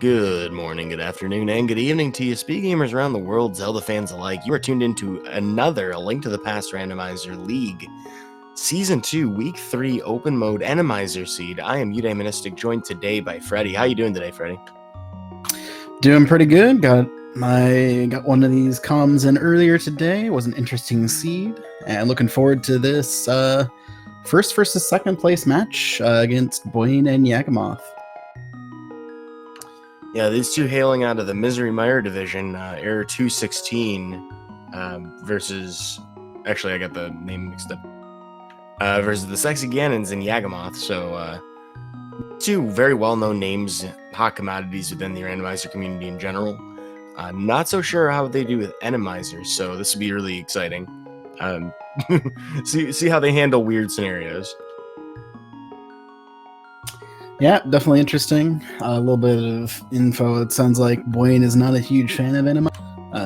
Good morning, good afternoon, and good evening to you, speed gamers around the world, Zelda fans alike. You are tuned into another A Link to the Past Randomizer League, Season 2, Week 3, Open Mode Randomizer Seed. I am Yagamoth, joined today by Freddy. How you doing today, Freddy? Doing pretty good. Got one of these comms in earlier today. It was an interesting seed, and looking forward to this first versus second place match against Buane and Yagamoth. Yeah, these two hailing out of the Misery Mire division, Error 216 versus... Actually, I got the name mixed up. Versus the Sexy Ganons and Yagamoth, so two very well-known names, hot commodities within the randomizer community in general. Not so sure how they do with Randomizers, so this will be really exciting. See how they handle weird scenarios. Yeah, definitely interesting. A little bit of info. It sounds like Buane is not a huge fan of anime.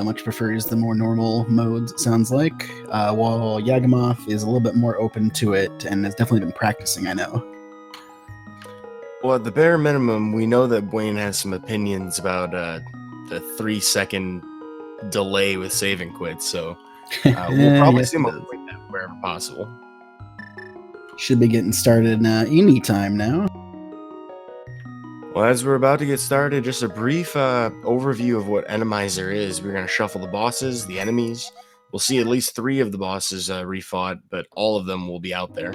Much prefers the more normal modes, it sounds like. While Yagamoth is a little bit more open to it and has definitely been practicing, I know. Well, at the bare minimum, we know that Buane has some opinions about the 3-second delay with save and quit, so we'll probably yes, see him avoid that wherever possible. Should be getting started any time now. Well, as we're about to get started, just a brief overview of what Randomizer is. We're going to shuffle the bosses, the enemies. We'll see at least 3 of the bosses refought, but all of them will be out there.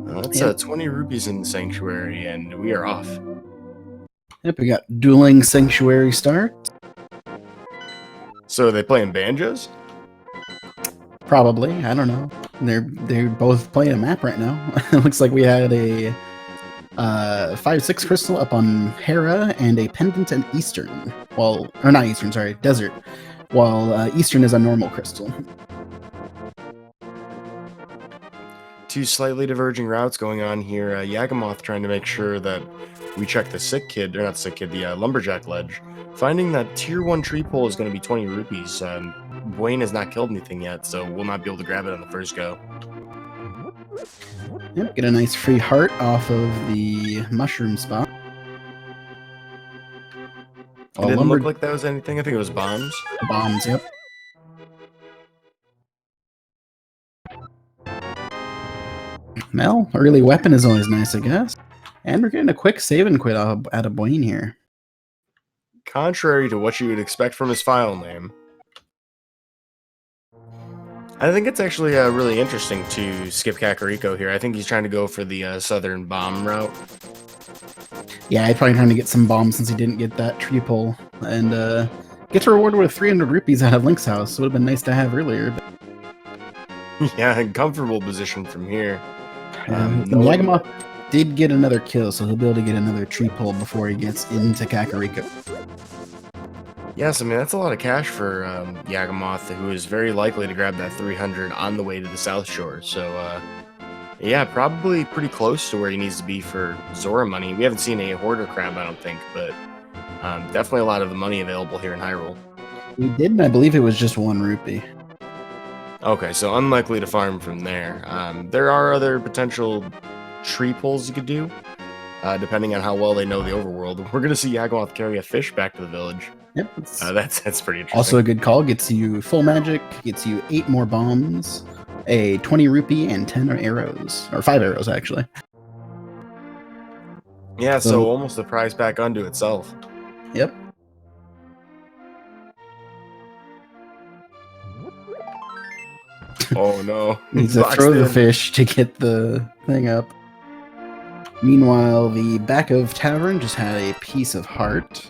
That's 20 rupees in the Sanctuary, and we are off. Yep, we got Dueling Sanctuary start. So are they playing banjos? Probably, I don't know. They're both playing a map right now. It looks like we had a 5-6 crystal up on Hera and a pendant and Eastern. Well, or not Eastern, sorry, Desert. While Eastern is a normal crystal. 2 slightly diverging routes going on here. Yagamoth trying to make sure that we check the sick kid, or not sick kid, the lumberjack ledge. Finding that tier 1 tree pole is going to be 20 rupees. Buane has not killed anything yet, so we'll not be able to grab it on the first go. Yep, get a nice free heart off of the mushroom spot. It didn't look like that was anything. I think it was bombs. Bombs, yep. Well, early weapon is always nice, I guess. And we're getting a quick save and quit out of Buane here. Contrary to what you would expect from his file name. I think it's actually really interesting to skip Kakariko here. I think he's trying to go for the southern bomb route. Yeah, he's probably trying to get some bombs since he didn't get that tree pole. And gets rewarded with 300 rupees out of Link's house. Would have been nice to have earlier. But... yeah, comfortable position from here. Yagamoth did get another kill, so he'll be able to get another tree pole before he gets into Kakariko. Yes, I mean, that's a lot of cash for Yagamoth, who is very likely to grab that 300 on the way to the South Shore. So, yeah, probably pretty close to where he needs to be for Zora money. We haven't seen a Hoarder Crab, I don't think, but definitely a lot of the money available here in Hyrule. We did, and I believe it was just 1 rupee. Okay, so unlikely to farm from there. There are other potential tree pulls you could do, depending on how well they know the overworld. We're going to see Yagamoth carry a fish back to the village. Yep. That's pretty interesting. Also a good call. Gets you full magic, gets you 8 more bombs, a 20 rupee, and 10 arrows. Or 5 arrows, actually. Yeah, so almost a prize pack unto itself. Yep. Oh no. Needs to throw the fish to get the thing up. Meanwhile, the back of Tavern just had a piece of heart.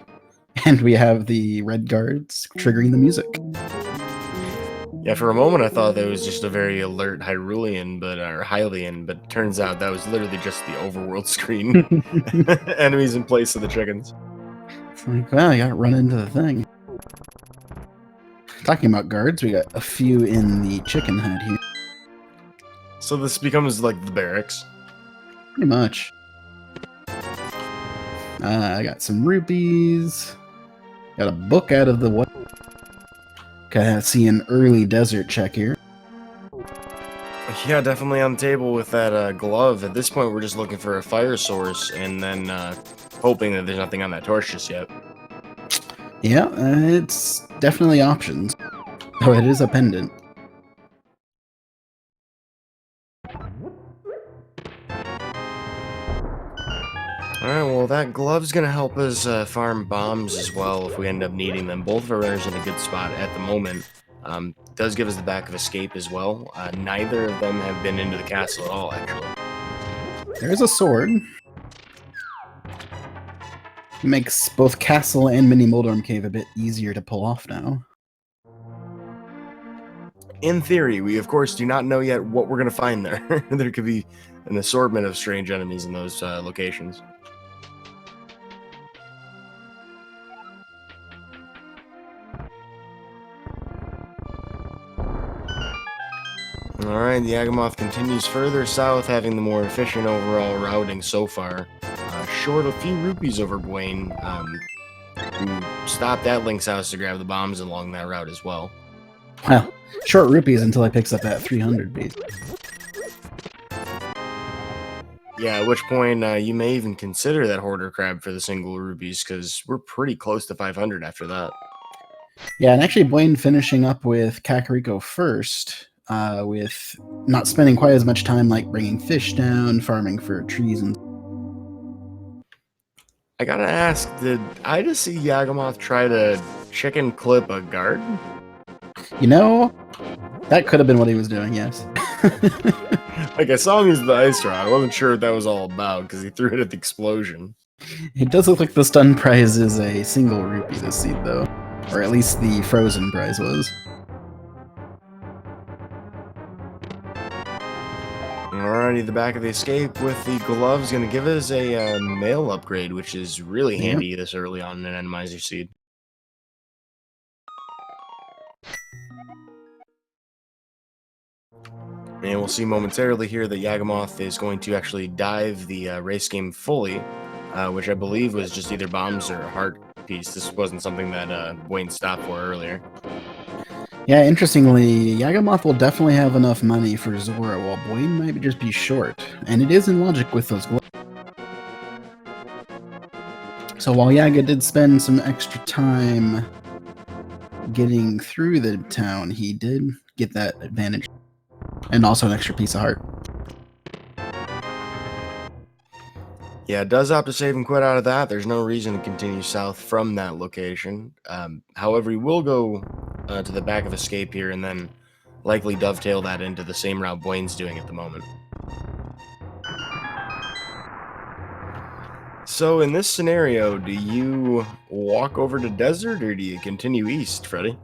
And we have the red guards triggering the music. Yeah, for a moment I thought that was just a very alert Hyrulean, or Hylian, but turns out that was literally just the overworld screen. Enemies in place of the chickens. It's like, well, you gotta run into the thing. Talking about guards, we got a few in the chicken hut here. So this becomes like the barracks. Pretty much. I got some rupees. Got a book out of the what? Okay, I see an early desert check here. Yeah, definitely on the table with that glove. At this point, we're just looking for a fire source and then hoping that there's nothing on that torch just yet. Yeah, it's definitely options. Oh, it is a pendant. Alright, well, that glove's gonna help us farm bombs as well if we end up needing them. Both of our runners in a good spot at the moment. Does give us the back of escape as well. Neither of them have been into the castle at all, actually. There's a sword. Makes both castle and mini Moldorm Cave a bit easier to pull off now. In theory, we of course do not know yet what we're gonna find there. There could be an assortment of strange enemies in those locations. Alright, the Yagamoth continues further south, having the more efficient overall routing so far. Short a few rupees over Buane, who stopped at Link's house to grab the bombs along that route as well. Well, short rupees until he picks up that 300 piece. Yeah, at which point you may even consider that Hoarder Crab for the single rupees, because we're pretty close to 500 after that. Yeah, and actually Buane finishing up with Kakariko first, with not spending quite as much time like bringing fish down, farming for trees, and I gotta ask, did I just see Yagamoth try to chicken clip a guard? you know, that could have been what he was doing, yes. Like, I saw him use the ice rod. I wasn't sure what that was all about, because he threw it at the explosion. It does look like the stun prize is a single rupee this seed, though. Or at least the frozen prize was. Alrighty, the back of the escape with the gloves going to give us a mail upgrade, which is really handy this early on in an Randomizer seed. And we'll see momentarily here that Yagamoth is going to actually dive the race game fully, which I believe was just either bombs or a heart piece. This wasn't something that Buane stopped for earlier. Yeah, interestingly, Yagamoth will definitely have enough money for Zora, while Buane might just be short. And it is in logic with those gloves. So while Yaga did spend some extra time getting through the town, he did get that advantage. And also an extra piece of heart. Yeah, it does opt to save and quit out of that. There's no reason to continue south from that location. However, he will go to the back of escape here and then likely dovetail that into the same route Buane's doing at the moment. So in this scenario, do you walk over to desert or do you continue east, Freddy?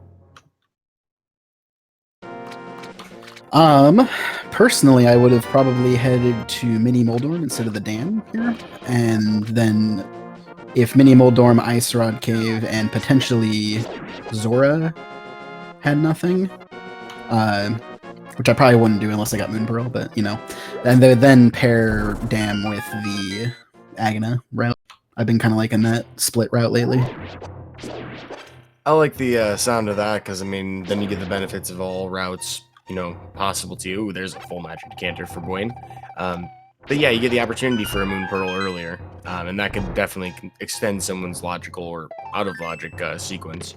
Personally, I would have probably headed to Mini Moldorm instead of the dam here, and then if Mini Moldorm, Ice Rod Cave, and potentially Zora had nothing, which I probably wouldn't do unless I got Moon Pearl, but you know, and they would then pair dam with the Agna route. I've been kind of liking that split route lately. I like the sound of that because, I mean, then you get the benefits of all routes, you know, possible to you. Ooh, there's a full magic decanter for Buane. But yeah, you get the opportunity for a Moon Pearl earlier, and that could definitely extend someone's logical or out-of-logic sequence.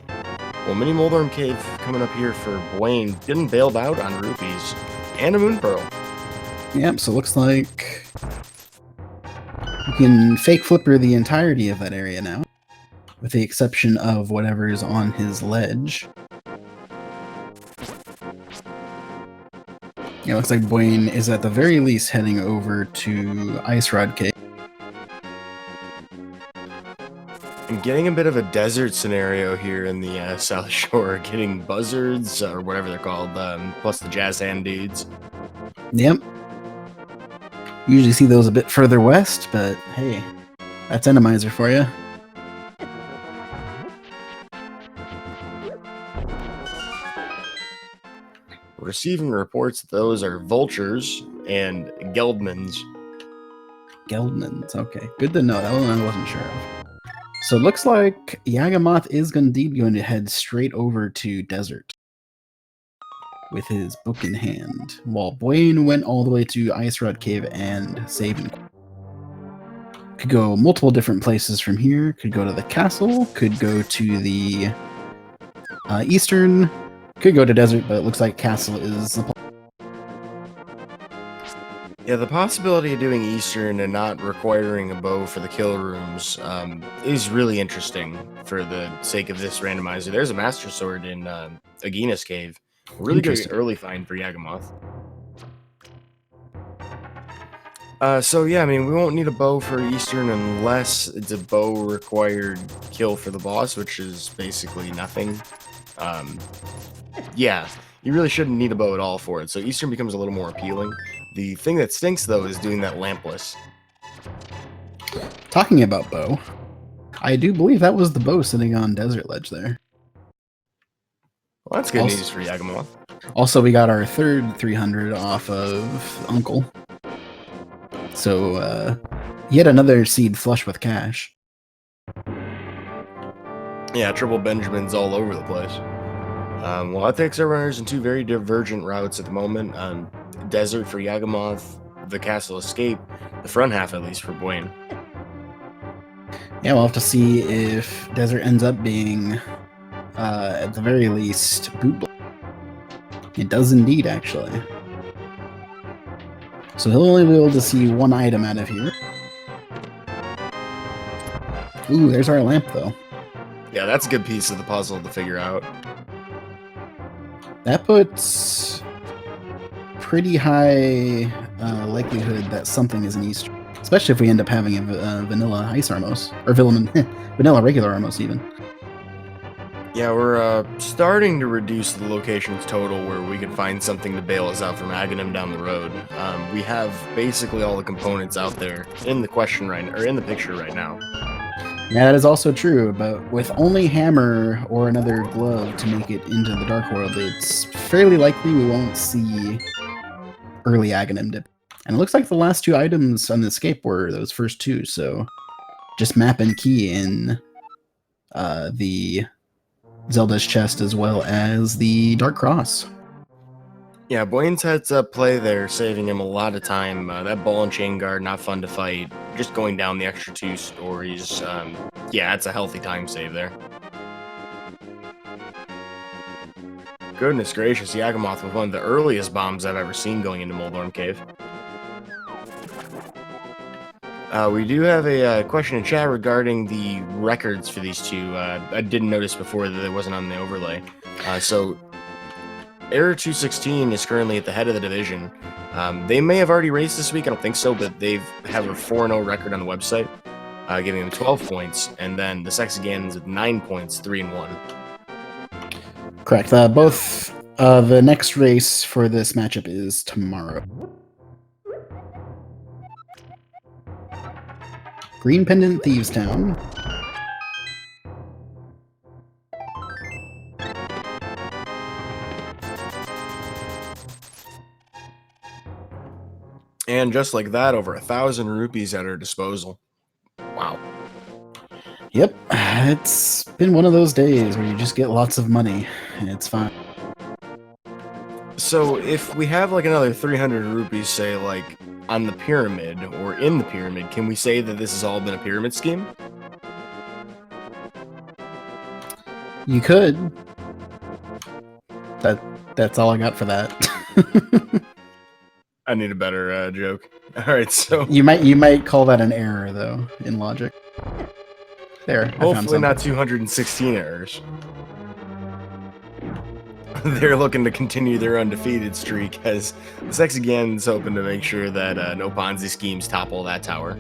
Well, Mini Moldorm Cave coming up here for Buane getting bailed out on rupees and a Moon Pearl. Yep, so looks like you can fake flipper the entirety of that area now, with the exception of whatever is on his ledge. Yeah, looks like Buane is at the very least heading over to Ice Rod Cave. And getting a bit of a desert scenario here in the South Shore, getting buzzards, or whatever they're called, plus the jazz hand dudes. Yep. Usually see those a bit further west, but hey, that's Randomizer for you. Receiving reports that those are vultures and geldmans. Geldmans, okay. Good to know. That one I wasn't sure of. So it looks like Yagamoth is indeed going to head straight over to desert. with his book in hand, while Buane went all the way to Ice Rod Cave and saved. Could go multiple different places from here. Could go to the castle. Could go to the eastern. Could go to desert, but it looks like castle is the Yeah, the possibility of doing Eastern and not requiring a bow for the kill rooms is really interesting for the sake of this randomizer. There's a Master Sword in Agina's Cave. Really good early find for Yagamoth. So yeah, I mean, we won't need a bow for Eastern unless it's a bow required kill for the boss, which is basically nothing. Yeah, you really shouldn't need a bow at all for it, so Eastern becomes a little more appealing. The thing that stinks, though, is doing that lampless. Talking about bow, I do believe that was the bow sitting on Desert Ledge there. Well, that's good news for Yagamoth. Also, we got our third 300 off of Uncle. So, yet another seed flush with cash. Yeah, Triple Benjamin's all over the place. Well, that takes our runners in two very divergent routes at the moment. Desert for Yagamoth, the Castle Escape, the front half at least for Buane. Yeah, we'll have to see if Desert ends up being, at the very least, boot. It does indeed, actually. So he'll only be able to see one item out of here. Ooh, there's our lamp, though. Yeah, that's a good piece of the puzzle to figure out. That puts pretty high likelihood that something is an Easter, especially if we end up having a vanilla ice Armos, or vanilla regular Armos even. Yeah, we're starting to reduce the locations total where we can find something to bail us out from Ganon down the road. We have basically all the components out there in the picture right now. Yeah, that is also true, but with only Hammer or another glove to make it into the Dark World, it's fairly likely we won't see early Ganon dip. And it looks like the last two items on the escape were those first two, so just map and key in the Zelda's chest as well as the Dark Cross. Yeah, Buane's heads up play there, saving him a lot of time. That ball and chain guard, not fun to fight. Just going down the extra 2 stories. Yeah, it's a healthy time save there. Goodness gracious, Yagamoth with one of the earliest bombs I've ever seen going into Moldorm Cave. We do have a question in chat regarding the records for these two. I didn't notice before that it wasn't on the overlay. So Error 216 is currently at the head of the division. They may have already raced this week, I don't think so, but they have a 4-0 record on the website, giving them 12 points, and then the Sexagannons at 9 points, 3-1. Correct. Both the next race for this matchup is tomorrow. Green Pendant Thieves Town. And just like that, over 1,000 rupees at our disposal. Wow. Yep, it's been one of those days where you just get lots of money, and it's fine. So if we have like another 300 rupees, say like on the pyramid or in the pyramid, can we say that this has all been a pyramid scheme? You could. That's all I got for that. I need a better joke. All right, so you might call that an error though in logic. There. Hopefully not 216 errors. They're looking to continue their undefeated streak as the Sexagannon's hoping to make sure that no Ponzi schemes topple that tower.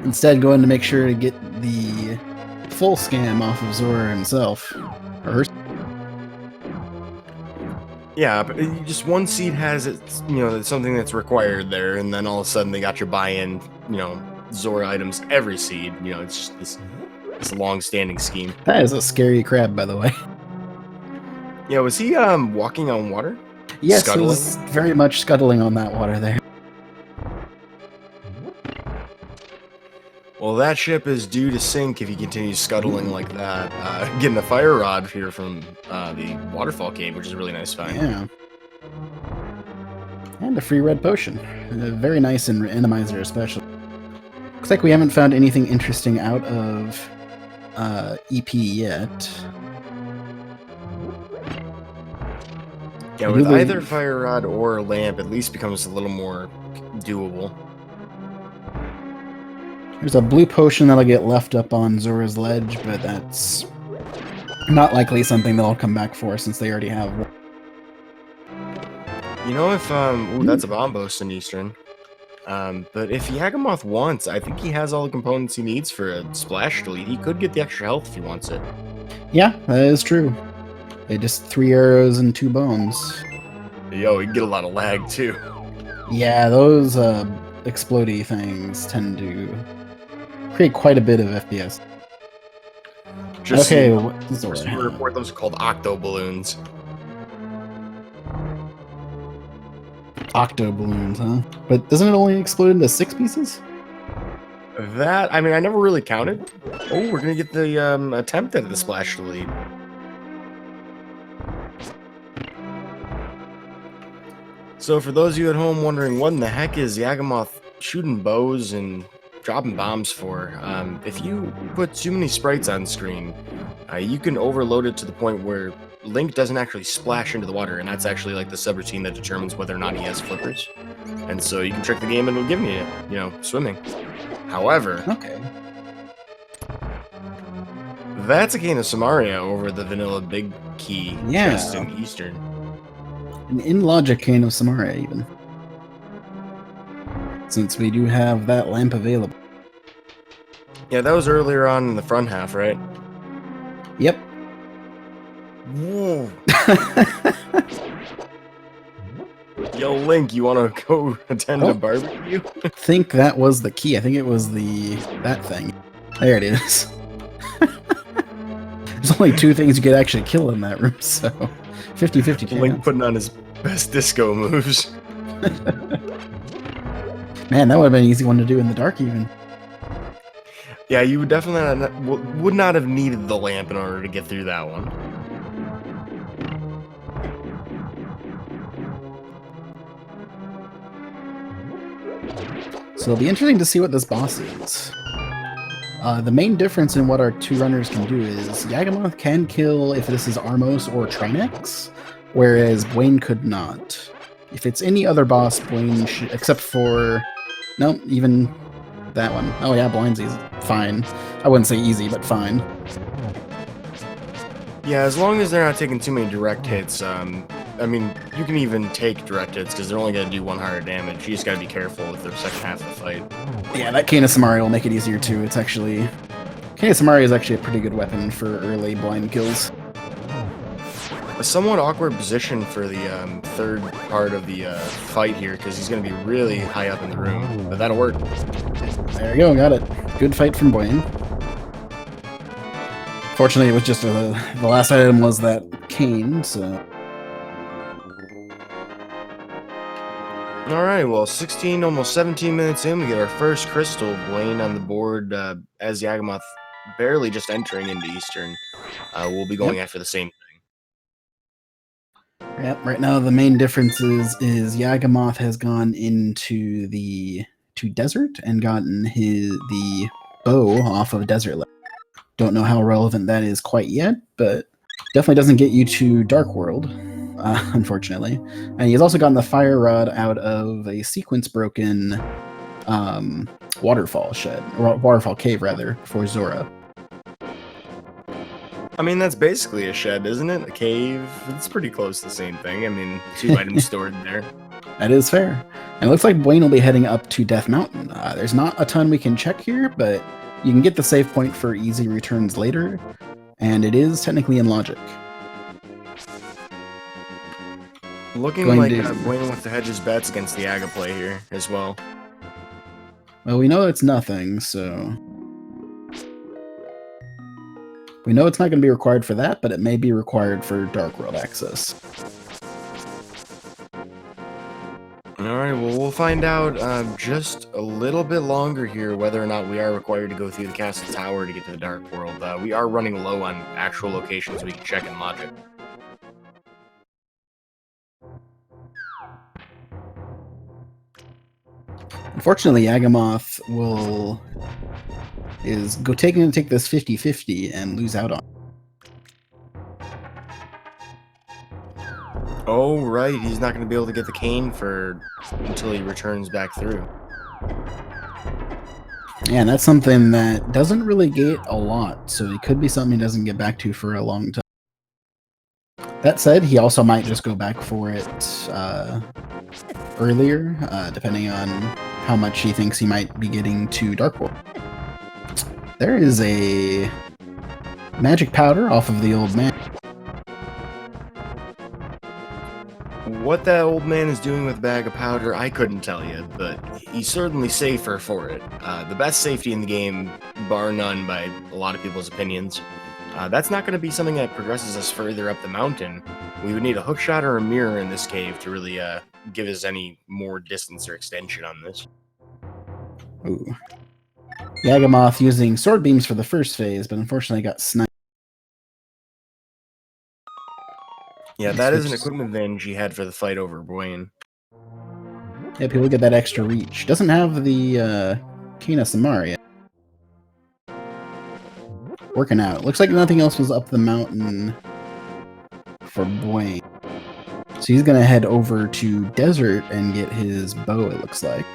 Instead, going to make sure to get the full scam off of Zora himself. Or her. Yeah, but just one seed has it, it's something that's required there, and then all of a sudden they got your buy-in, Zora items every seed. It's just this long-standing scheme. That is a scary crab, by the way. Yeah, was he walking on water? Yes, scuttling? It was very much scuttling on that water there. Well, that ship is due to sink if he continues scuttling like that. Getting a fire rod here from the waterfall cave, which is a really nice find. Yeah. And a free red potion. Very nice in Randomizer especially. Looks like we haven't found anything interesting out of EP yet. Yeah, with either fire rod or lamp, at least becomes a little more doable. There's a blue potion that'll get left up on Zora's ledge, but that's not likely something they'll come back for since they already have one. You know, if ooh, that's a bombos in Eastern. But if Yagamoth wants, I think he has all the components he needs for a splash delete. He could get the extra health if he wants it. Yeah, that is true. They just 3 arrows and 2 bones. Yo, he can get a lot of lag too. Yeah, those explodey things tend to create quite a bit of FPS. Just okay, so what does Zora have? report those are called octo balloons. Octo balloons, huh? But doesn't it only explode into 6 pieces? That, I mean, I never really counted. Oh, we're gonna get the attempt at the splash delete. So for those of you at home wondering what in the heck is Yagamoth shooting bows and dropping bombs for, if you put too many sprites on screen, you can overload it to the point where Link doesn't actually splash into the water, and that's actually like the subroutine that determines whether or not he has flippers. And so you can trick the game into giving you, you know, swimming. However, Okay. that's a cane of Samaria over the vanilla big key Yeah. chest in Eastern. An in-logic cane of Samaria, even. Since we do have that lamp available. Yeah, that was earlier on in the front half, right? Yep. Whoa. Yo, Link, you want to go attend a barbecue? I think that was the key. I think it was that thing. There it is. There's only 2 things you could actually kill in that room, so 50-50 chance. Link putting on his best disco moves. Man, that would have been an easy one to do in the dark, even. Yeah, you would definitely would not have needed the lamp in order to get through that one. So it'll be interesting to see what this boss is. The main difference in what our 2 runners can do is Yagamoth can kill if this is Armos or Trinex, whereas Buane could not. If it's any other boss, Buane should, except for, no, even that one. Oh yeah, Blind's easy. Fine. I wouldn't say easy, but fine. Yeah, as long as they're not taking too many direct hits, I mean, you can even take direct hits because they're only going to do 1 higher damage. You just got to be careful with the second half of the fight. Yeah, that Cane of Samaria will make it easier too. It's actually... Cane of Samaria is actually a pretty good weapon for early blind kills. A somewhat awkward position for the third part of the fight here because he's going to be really high up in the room, but that'll work. There you go, got it. Good fight from Buane. Fortunately, it was just the last item was that cane, so... Alright, well, 16, almost 17 minutes in, we get our first crystal. Buane on the board as Yagamoth barely just entering into Eastern. We'll be going after the same thing. Yep, right now the main difference is Yagamoth has gone into the desert and gotten the bow off of Desert Land. Don't know how relevant that is quite yet, but definitely doesn't get you to Dark World, unfortunately. And he's also gotten the fire rod out of a sequence broken waterfall shed, or waterfall cave rather, for Zora. I mean, that's basically a shed, isn't it? A cave. It's pretty close to the same thing. I mean, 2 items stored there. That is fair. And it looks like Buane will be heading up to Death Mountain. There's not a ton we can check here, but you can get the save point for easy returns later, and it is technically in logic. Looking like Buane wants to hedge his bets against the Aga play here as well. Well, we know it's nothing, so... We know it's not going to be required for that, but it may be required for Dark World access. Alright, well, we'll find out just a little bit longer here whether or not we are required to go through the castle tower to get to the Dark World. We are running low on actual locations we can check in logic. Unfortunately, Yagamoth is going to take this 50-50 and lose out on. Oh, right, he's not going to be able to get the cane until he returns back through. Yeah, and that's something that doesn't really get a lot, so it could be something he doesn't get back to for a long time. That said, he also might just go back for it earlier, depending on how much he thinks he might be getting to Dark World. There is a magic powder off of the old man. What that old man is doing with a bag of powder, I couldn't tell you, but he's certainly safer for it. The best safety in the game, bar none by a lot of people's opinions. That's not going to be something that progresses us further up the mountain. We would need a hookshot or a mirror in this cave to really give us any more distance or extension on this. Ooh. Yagamoth using sword beams for the first phase, but unfortunately got sniped. Yeah, that is an equipment advantage he had for the fight over Buane. Yeah, people get that extra reach. Doesn't have the Kena Samaria. Working out. Looks like nothing else was up the mountain for Buane. So he's going to head over to Desert and get his bow, it looks like.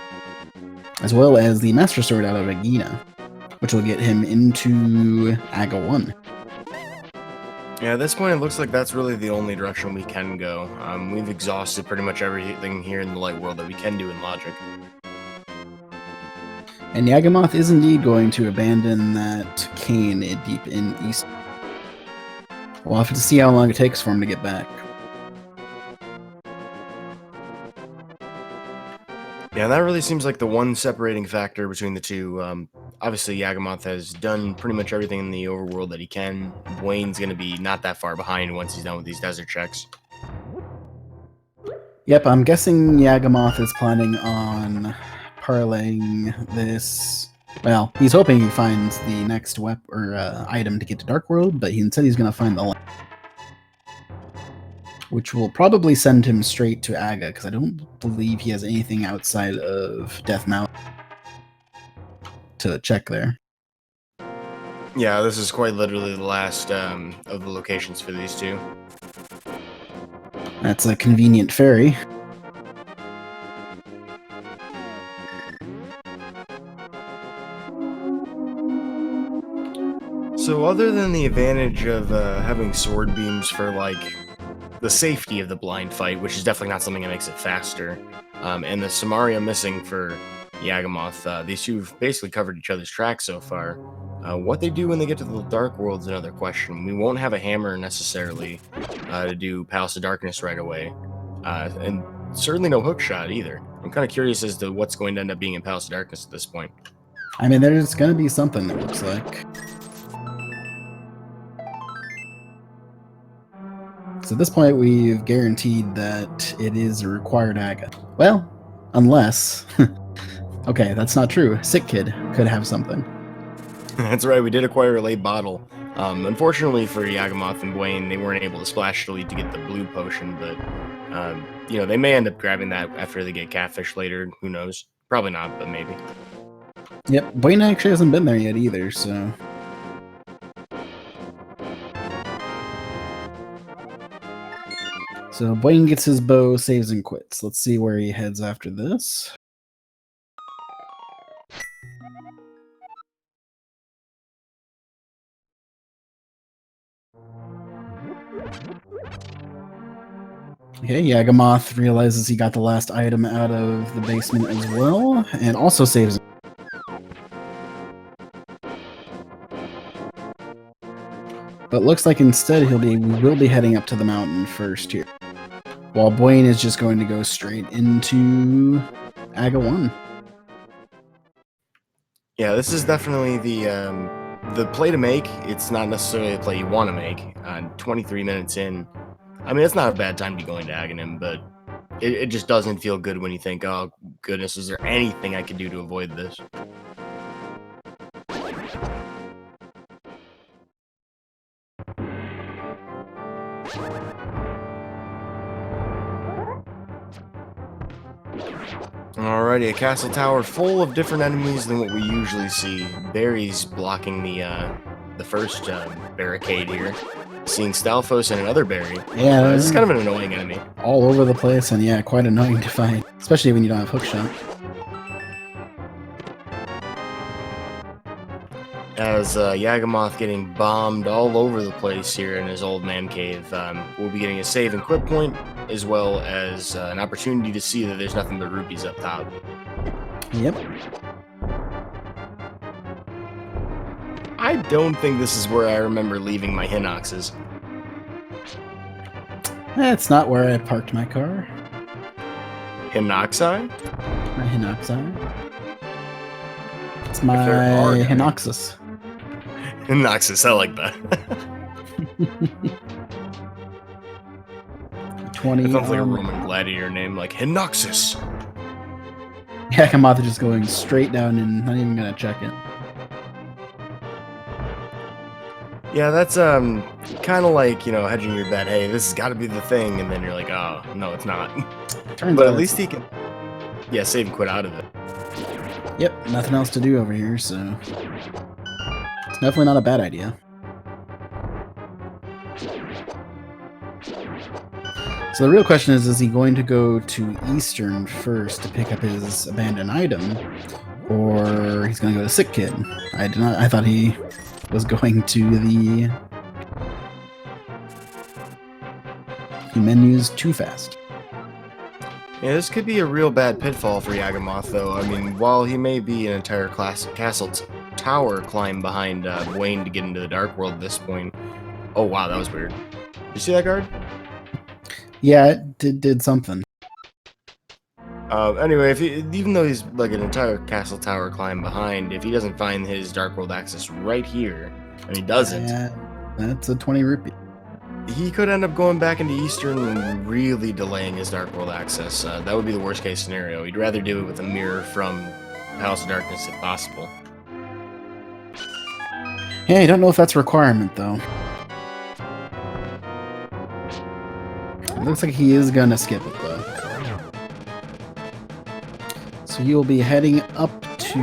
As well as the Master Sword out of Agina, which will get him into Aga 1. Yeah, at this point, it looks like that's really the only direction we can go. We've exhausted pretty much everything here in the Light World that we can do in logic. And Yagamoth is indeed going to abandon that cane deep in East. We'll have to see how long it takes for him to get back. Yeah, that really seems like the one separating factor between the two. Obviously, Yagamoth has done pretty much everything in the overworld that he can. Buane's going to be not that far behind once he's done with these desert checks. Yep, I'm guessing Yagamoth is planning on parlaying this. Well, he's hoping he finds the next item to get to Dark World, but instead he's going to find the lamp, which will probably send him straight to Aga, because I don't believe he has anything outside of Death Mountain to check there. Yeah, this is quite literally the last of the locations for these two. That's a convenient ferry. So other than the advantage of having sword beams for, like, the safety of the blind fight, which is definitely not something that makes it faster, and the Samaria missing for Yagamoth, these two have basically covered each other's tracks so far. What they do when they get to the Dark World is another question. We won't have a hammer necessarily to do Palace of Darkness right away, and certainly no hookshot either. I'm kind of curious as to what's going to end up being in Palace of Darkness at this point. I mean, there's going to be something, it looks like. So at this point, we've guaranteed that it is a required Aga. Well, unless... okay, that's not true. Sick Kid could have something. That's right, we did acquire a late bottle. Unfortunately for Yagamoth and Buane, they weren't able to splash the lead to get the blue potion, but you know, they may end up grabbing that after they get catfish later. Who knows? Probably not, but maybe. Yep, Buane actually hasn't been there yet either, so... So Buane gets his bow, saves and quits. Let's see where he heads after this. Okay, Yagamoth realizes he got the last item out of the basement as well, and also saves. But looks like instead we will be heading up to the mountain first here, while Buane is just going to go straight into Aga 1. Yeah, this is definitely the play to make. It's not necessarily the play you want to make. 23 minutes in. I mean, it's not a bad time to be going to Aghanim, but it just doesn't feel good when you think, oh goodness, is there anything I could do to avoid this? Alrighty, a castle tower full of different enemies than what we usually see. Barry's blocking the first barricade here. Seeing Stalfos and another Barry. Yeah, This is kind of an annoying enemy. all over the place, and yeah, quite annoying to fight, especially when you don't have hookshot. As Yagamoth getting bombed all over the place here in his old man cave. We'll be getting a save and quit point, as well as an opportunity to see that there's nothing but rupees up top. Yep. I don't think this is where I remember leaving my Hinoxes. That's not where I parked my car. Hinoxi? My Hinoxi. It's If there are my any. Hinoxus. Hinoxus, I like that. 20. It sounds like a Roman gladiator name, like Hinoxus. Yagamoth is just going straight down and not even gonna check it. Yeah, that's kind of like, you know, hedging your bet. Hey, this has got to be the thing, and then you're like, oh no, it's not. Turns But out at least he can, yeah, save and quit out of it. Yep, nothing else to do over here, so it's definitely not a bad idea. So the real question is he going to go to Eastern first to pick up his abandoned item, or he's going to go to Sick Kid? I thought he was going to the menus too fast. Yeah, this could be a real bad pitfall for Yagamoth, though. I mean, while he may be an entire castle tower climb behind Buane to get into the Dark World at this point. Oh, wow, that was weird. You see that guard? Yeah, it did something. Anyway, even though he's like an entire castle tower climb behind, if he doesn't find his Dark World access right here, and he doesn't, Yeah, that's a 20 rupee. he could end up going back into Eastern and really delaying his Dark World access. That would be the worst case scenario. He'd rather do it with a mirror from House of Darkness if possible. Yeah, I don't know if that's a requirement, though. It looks like he is gonna skip it, though. So you'll be heading up to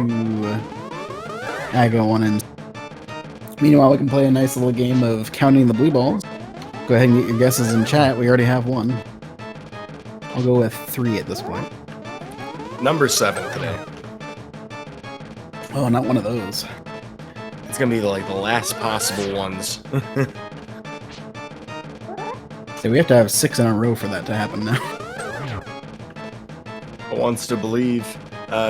Aga1, and meanwhile we can play a nice little game of counting the blue balls. Go ahead and get your guesses in chat. We already have one. I'll go with 3 at this point. Number 7 today. Oh, not one of those. It's gonna be like the last possible ones. So we have to have 6 in a row for that to happen now. Wants to believe.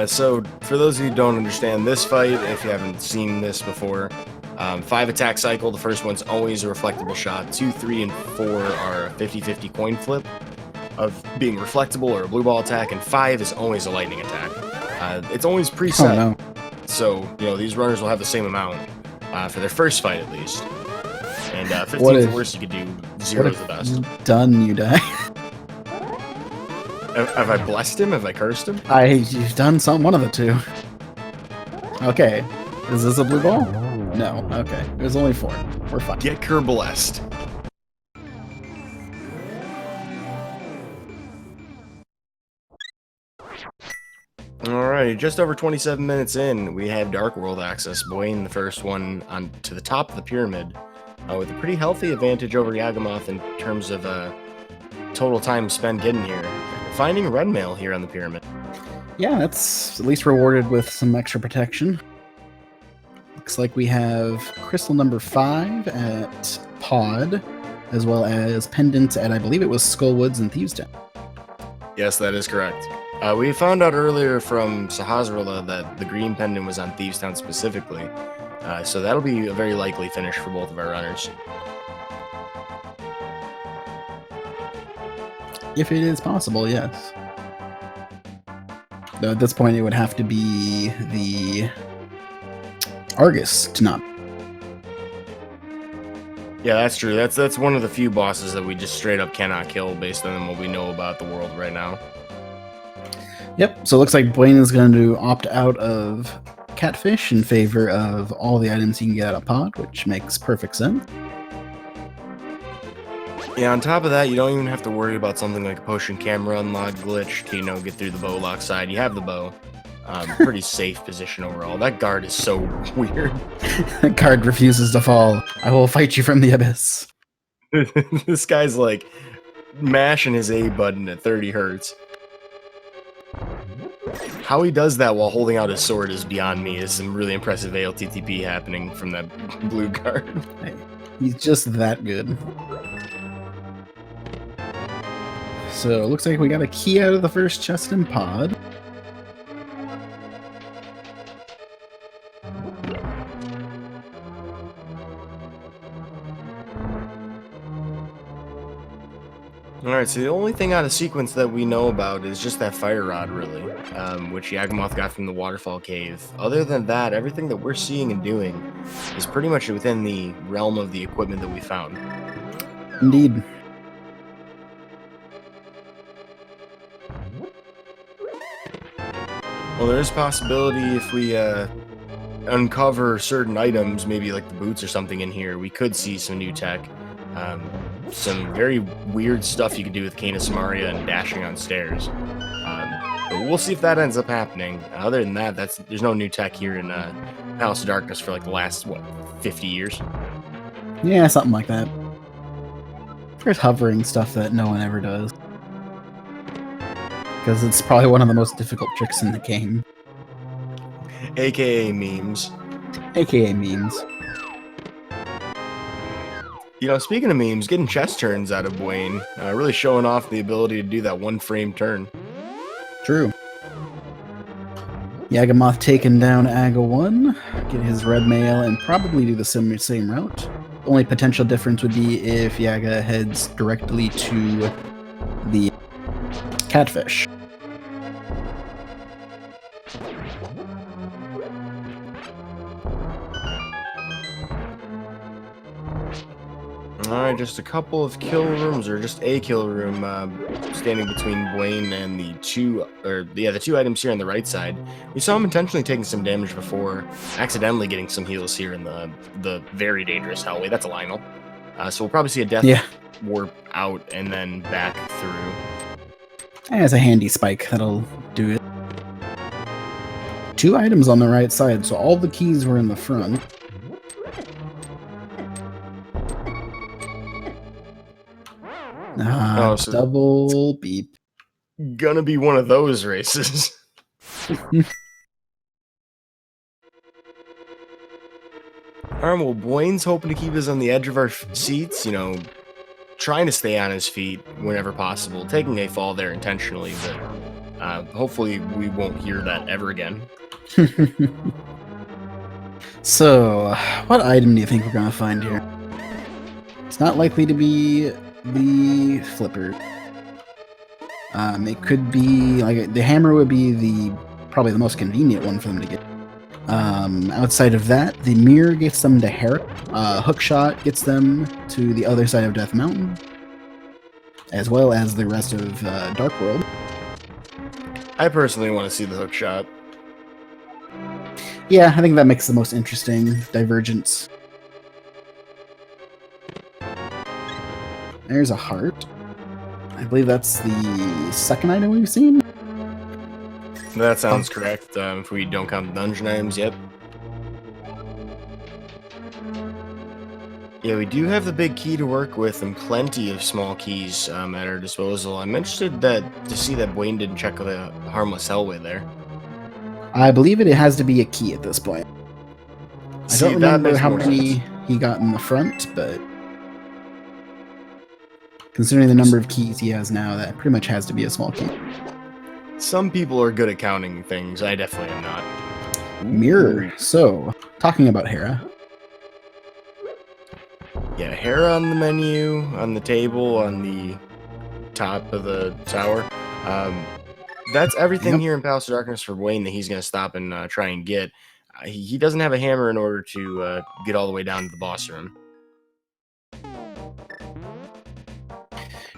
So for those of you who don't understand this fight, if you haven't seen this before, 5 attack cycle. The first one's always a reflectable shot. 2, 3, and 4 are a 50-50 coin flip of being reflectable or a blue ball attack, and 5 is always a lightning attack. It's always preset. Oh no. So, you know, these runners will have the same amount for their first fight at least. And 15 What is the if- worst you could do. 0 is the best. Done, you die. Have I blessed him? Have I cursed him? You've done one of the two. Okay. Is this a blue ball? No. Okay. It was only 4. We're fine. Get Kerr blessed. Alright, just over 27 minutes in, we have Dark World access. Buane, the first one on to the top of the pyramid, with a pretty healthy advantage over Yagamoth in terms of total time spent getting here. Finding red mail here on the pyramid. Yeah, that's at least rewarded with some extra protection. Looks like we have crystal number 5 at Pod, as well as pendants at, I believe it was Skullwoods and Thieves Town. Yes, that is correct. We found out earlier from Sahasrahla that the green pendant was on Thieves Town specifically, so that'll be a very likely finish for both of our runners. If it is possible, yes. Though at this point it would have to be the Argus to not. Yeah, that's true. That's one of the few bosses that we just straight up cannot kill based on what we know about the world right now. Yep, so it looks like Buane is going to opt out of Catfish in favor of all the items he can get out of Pod, which makes perfect sense. Yeah, on top of that, you don't even have to worry about something like a potion camera unlock glitch to, get through the bow lock side. You have the bow. Pretty safe position overall. That guard is so weird. The card refuses to fall. I will fight you from the abyss. This guy's like mashing his A button at 30 hertz. How he does that while holding out his sword is beyond me. There's some really impressive ALTTP happening from that blue guard. Hey, he's just that good. So it looks like we got a key out of the first chest in Pod. Alright, so the only thing out of sequence that we know about is just that fire rod, really, which Yagamoth got from the waterfall cave. Other than that, everything that we're seeing and doing is pretty much within the realm of the equipment that we found. Indeed. Well, there is possibility if we uncover certain items, maybe like the boots or something in here, we could see some new tech. Some very weird stuff you can do with Cane of Samaria and dashing on stairs. But we'll see if that ends up happening. Other than that, there's no new tech here in Palace of Darkness for like the last, 50 years? Yeah, something like that. There's hovering stuff that no one ever does. Because it's probably one of the most difficult tricks in the game. AKA memes. AKA memes. Speaking of memes, getting chest turns out of Buane, really showing off the ability to do that one-frame turn. True. Yagamoth taking down Aga 1, get his red mail, and probably do the same route. The only potential difference would be if Yaga heads directly to the Catfish. Alright, just a couple of kill rooms, or just a kill room, standing between Buane and the two items here on the right side. We saw him intentionally taking some damage before, accidentally getting some heals here in the very dangerous hallway. That's a Lionel. So we'll probably see a death warp out and then back through. As a handy spike, that'll do it. 2 items on the right side, so all the keys were in the front. So double beep. Gonna be one of those races. Alright, well, Buane's hoping to keep us on the edge of our seats, trying to stay on his feet whenever possible, taking a fall there intentionally, but hopefully we won't hear that ever again. So, what item do you think we're gonna find here? It's not likely to be the flipper. It could be like the hammer would be probably the most convenient one for them to get. Outside of that, the mirror gets them to Hera. Hookshot gets them to the other side of Death Mountain, as well as the rest of Dark World. I personally want to see the hookshot. Yeah, I think that makes the most interesting divergence. There's a heart. I believe that's the second item we've seen. That sounds correct. If we don't count the dungeon items, yep. Yeah, we do have the big key to work with and plenty of small keys at our disposal. I'm interested to see that Buane didn't check the harmless hellway there. I believe it has to be a key at this point. I don't remember how many he got in the front, but considering the number of keys he has now, that pretty much has to be a small key. Some people are good at counting things. I definitely am not. Mirror. So, talking about Hera. Yeah, Hera on the menu, on the table, on the top of the tower. That's everything here in Palace of Darkness for Buane that he's going to stop and try and get. He doesn't have a hammer in order to get all the way down to the boss room.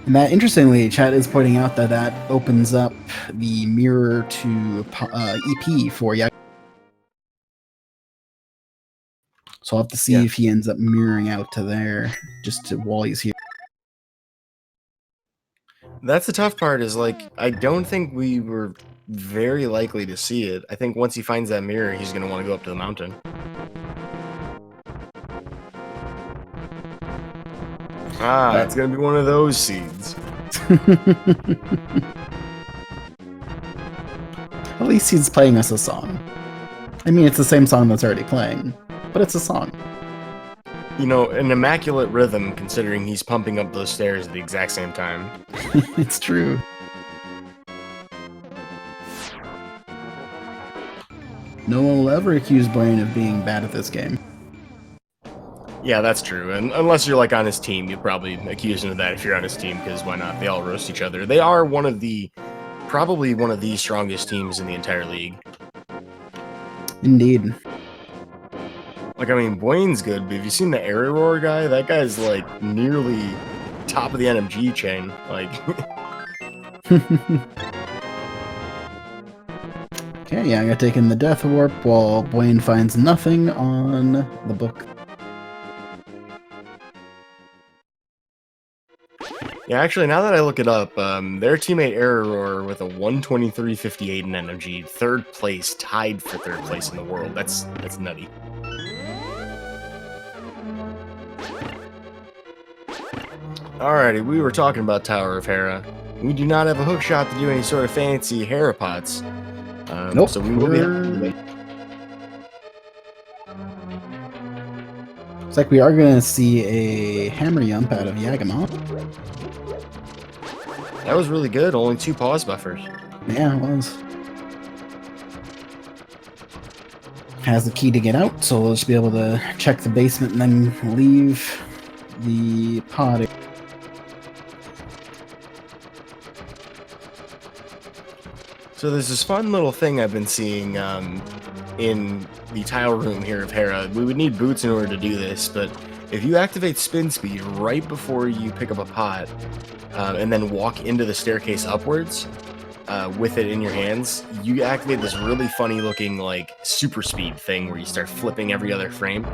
And that, interestingly, chat is pointing out that that opens up the mirror to EP for Yagamoth. So I'll have to see if he ends up mirroring out to there while he's here. That's the tough part, is like, I don't think we were very likely to see it. I think once he finds that mirror, he's going to want to go up to the mountain. Ah, it's going to be one of those seeds. At least he's playing us a song. I mean, it's the same song that's already playing, but it's a song. You know, an immaculate rhythm, considering he's pumping up those stairs at the exact same time. It's true. No one will ever accuse Buane of being bad at this game. Yeah, that's true. And unless you're like on his team, you'd probably accuse him of that if you're on his team, because why not? They all roast each other. They are probably one of the strongest teams in the entire league. Indeed. Like, I mean, Buane's good, but have you seen the Air Roar guy? That guy's, like, nearly top of the NMG chain. Like... Okay, yeah, I got taken the Death Warp while Buane finds nothing on the book. Yeah, actually, now that I look it up, their teammate Air Roar with a 123.58 in NMG, third place, tied for third place in the world. That's nutty. Alrighty, we were talking about Tower of Hera. We do not have a hook shot to do any sort of fancy Hera pots. Nope. So we will be... Looks like we are going to see a hammer jump out of Yagamoth. That was really good. Only 2 pause buffers. Yeah, it was. Has the key to get out, so we'll just be able to check the basement and then leave the pod. So there's this fun little thing I've been seeing in the tile room here of Hera. We would need boots in order to do this, but if you activate spin speed right before you pick up a pot, and then walk into the staircase upwards with it in your hands, you activate this really funny looking like super speed thing where you start flipping every other frame.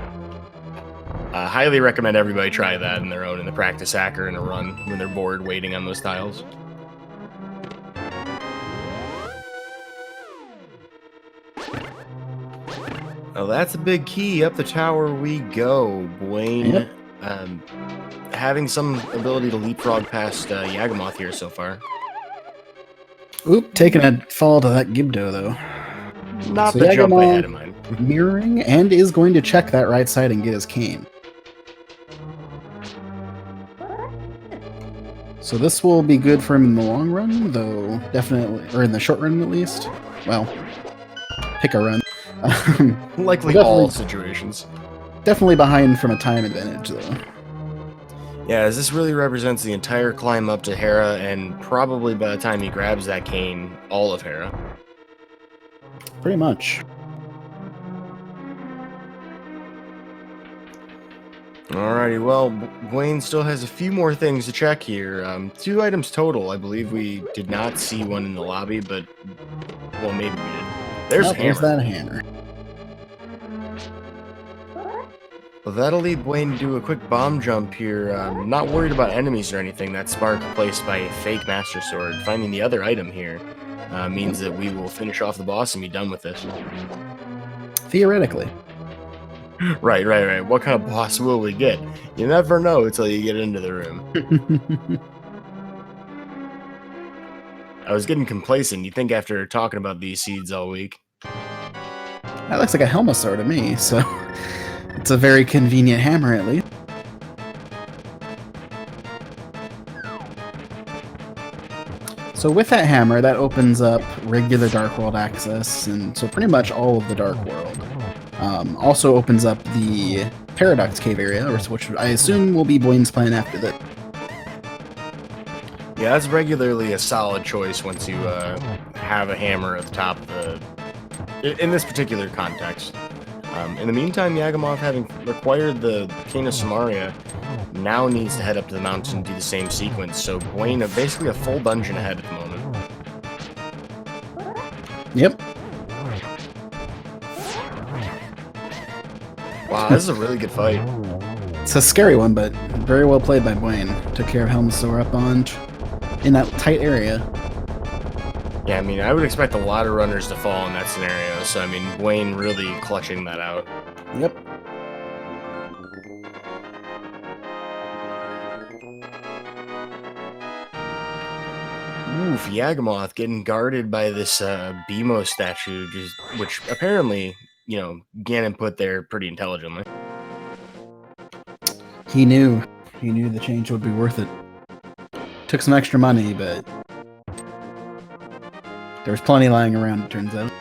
Highly recommend everybody try that in their own, in the practice hack or in a run when they're bored waiting on those tiles. Oh, that's a big key. Up the tower we go. Buane, Yep. Having some ability to leapfrog past Yagamoth here so far. Oop, taking a fall to that Gibdo, though. Not So the jump I Yagamoth had in mind. mirroring, and is going to check that right side and get his cane. So this will be good for him in the long run, though definitely, or in the short run at least. Well, pick a run. Likely all situations. Definitely behind from a time advantage, though. Yeah, as this really represents the entire climb up to Hera, and probably by the time he grabs that cane, all of Hera. Pretty much. Alrighty, well, Buane still has a few more things to check here. 2 items total. I believe we did not see one in the lobby, but, well, maybe we did. There's There's that hammer. Well, that'll lead Buane to do a quick bomb jump here. Not worried about enemies or anything. That spark replaced by a fake Master Sword. Finding the other item here means that we will finish off the boss and be done with this. Theoretically. Right. What kind of boss will we get? You never know until you get into the room. I was getting complacent. You think after talking about these seeds all week? That looks like a Helmasaur to me, so it's a very convenient hammer at least. So with that hammer, that opens up regular Dark World access, and so pretty much all of the Dark World. Also opens up the Paradox Cave area, which I assume will be Buane's plan after this. Yeah, that's regularly a solid choice once you have a hammer at the top of the... In this particular context. In the meantime, Yagamoth, having acquired the Cane of Samaria, now needs to head up to the mountain and do the same sequence. So Buane, basically a full dungeon ahead at the moment. Yep. Wow, this is a really good fight. It's a scary one, but very well played by Buane. Took care of Helmasaur up on in that tight area. Yeah, I mean, I would expect a lot of runners to fall in that scenario. So, I mean, Buane really clutching that out. Yep. Oof, Yagamoth getting guarded by this BMO statue, which apparently, you know, Ganon put there pretty intelligently. He knew the change would be worth it. Took some extra money, but there was plenty lying around, it turns out.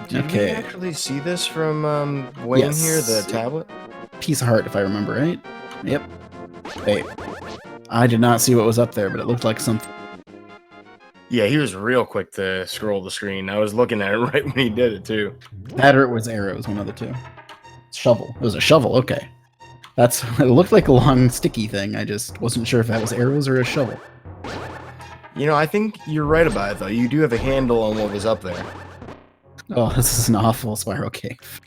Did we actually see this from Buane here, the tablet? Piece of heart, if I remember right. Yep. Wait. I did not see what was up there, but it looked like something. Yeah, he was real quick to scroll the screen. I was looking at it right when he did it, too. That or it was arrows, one of the two. Shovel. It was a shovel, okay. It looked like a long, sticky thing. I just wasn't sure if that was arrows or a shovel. You know, I think you're right about it, though. You do have a handle on what was up there. Oh, this is an awful spiral cave.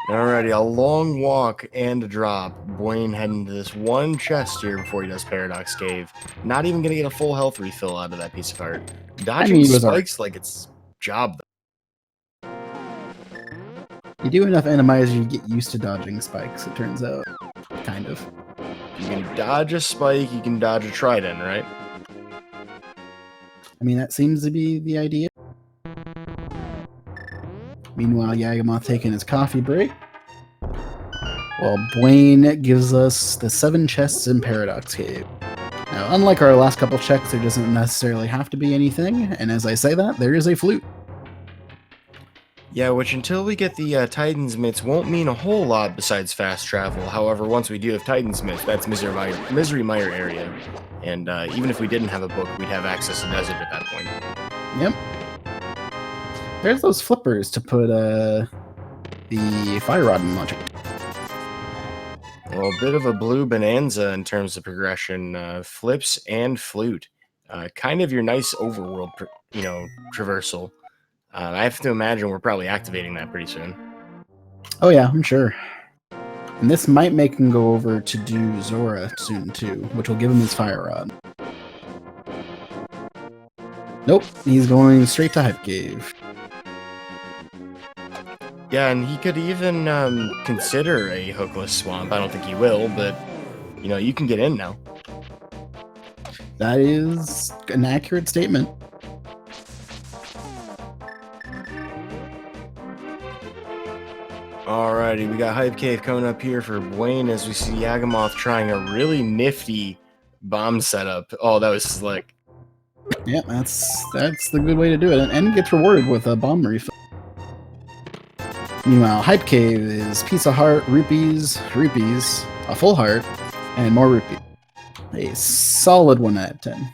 Alrighty, a long walk and a drop. Buane heading to this one chest here before he does Paradox Cave. Not even going to get a full health refill out of that piece of heart. Dodging spikes like it's job, though. You do enough Randomizer, you get used to dodging spikes, it turns out. Kind of. You can dodge a spike, you can dodge a trident, right? I mean, that seems to be the idea. Meanwhile, Yagamoth taking his coffee break. While Buane gives us the 7 chests in Paradox Cave. Now, unlike our last couple checks, there doesn't necessarily have to be anything, and as I say that, there is a flute. Yeah, which until we get the Titan's Mitts won't mean a whole lot besides fast travel. However, once we do have Titan's Mitts, that's Misery Mire area. And even if we didn't have a book, we'd have access to desert at that point. Yep. There's those flippers to put the fire rod in logic. Well, a bit of a blue bonanza in terms of progression. Flips and flute. Kind of your nice overworld, traversal. I have to imagine we're probably activating that pretty soon. Oh yeah, I'm sure. And this might make him go over to do Zora soon too, which will give him his fire rod. Nope, he's going straight to Hype Cave. Yeah, and he could even consider a hookless swamp. I don't think he will, but, you know, you can get in now. That is an accurate statement. Alrighty, we got Hype Cave coming up here for Buane as we see Yagamoth trying a really nifty bomb setup. Oh, that was slick. Yeah, that's the good way to do it, and gets rewarded with a bomb refill. Meanwhile, Hype Cave is piece of heart, rupees, a full heart, and more rupees. A solid 1 out of 10.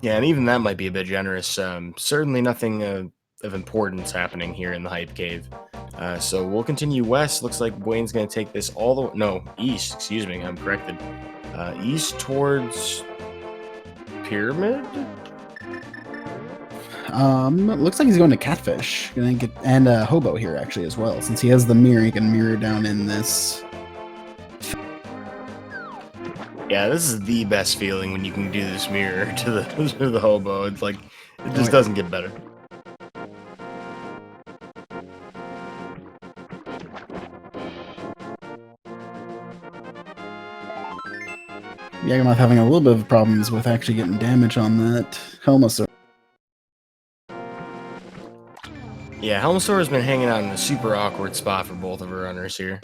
Yeah, and even that might be a bit generous. Certainly nothing of importance happening here in the Hype Cave. So we'll continue west. Looks like Buane's going to take this all the way... No, east. Excuse me, I'm corrected. East towards... Pyramid? Looks like he's going to Catfish. Gonna get and Hobo here actually as well. Since he has the mirror, he can mirror down in this. Yeah, this is the best feeling when you can do this mirror to the Hobo. It's like it just doesn't get better. Yagamoth having a little bit of problems with actually getting damage on that Helmasaur. Yeah, Helmasaur has been hanging out in a super awkward spot for both of our runners here.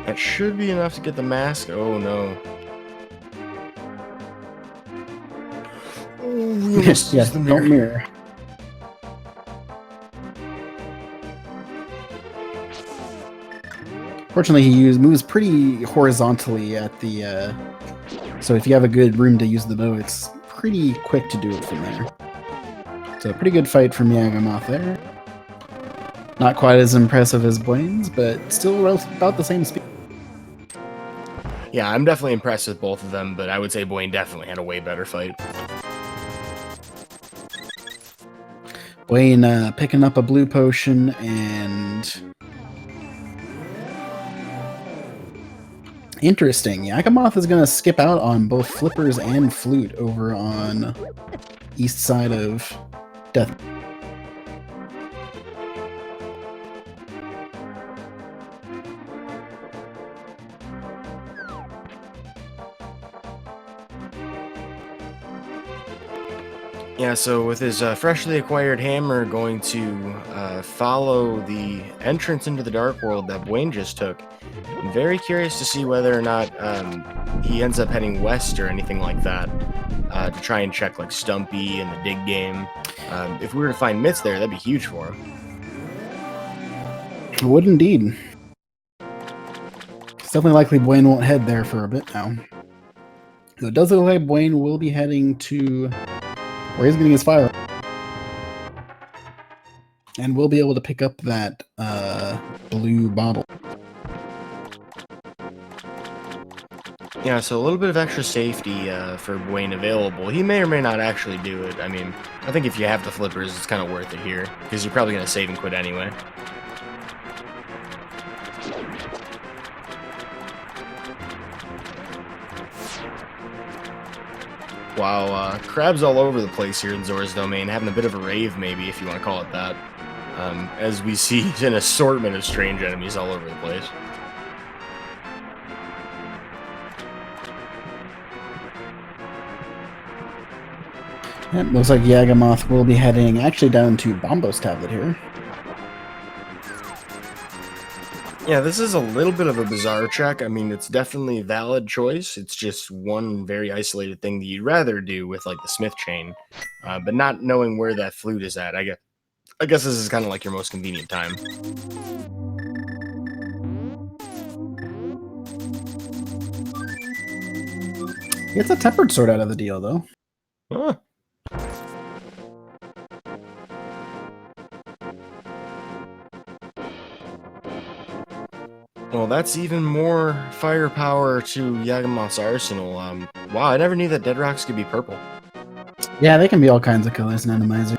That should be enough to get the mask. Oh no. Oh, Yes, don't mirror. Fortunately, he moves pretty horizontally at the So if you have a good room to use the bow, it's pretty quick to do it from there. So pretty good fight from Yagamoth there. Not quite as impressive as Buane's, but still about the same speed. Yeah, I'm definitely impressed with both of them, but I would say Buane definitely had a way better fight. Buane picking up a blue potion, and interesting. Yagamoth is going to skip out on both flippers and flute over on east side of Death. Yeah, so with his freshly acquired hammer going to follow the entrance into the Dark World that Buane just took, I'm very curious to see whether or not he ends up heading west or anything like that to try and check like Stumpy and the dig game. If we were to find Mitts there, that'd be huge for him. It would indeed. It's definitely likely Buane won't head there for a bit now. So it does look like Buane will be heading to where he's getting his fire. And we'll be able to pick up that blue bottle. Yeah, so a little bit of extra safety for Buane available. He may or may not actually do it. I mean, I think if you have the flippers, it's kind of worth it here, because you're probably going to save and quit anyway. Wow, crabs all over the place here in Zora's Domain, having a bit of a rave, maybe, if you want to call it that. As we see an assortment of strange enemies all over the place. Yep, looks like Yagamoth will be heading actually down to Bombo's tablet here. Yeah, this is a little bit of a bizarre check. I mean, it's definitely a valid choice. It's just one very isolated thing that you'd rather do with, like, the Smith chain. But not knowing where that flute is at, I guess this is kind of like your most convenient time. It's a tempered sword out of the deal, though. Huh. Well, that's even more firepower to Yagamoth's arsenal. Wow, I never knew that dead rocks could be purple. Yeah, they can be all kinds of colors in Randomizer.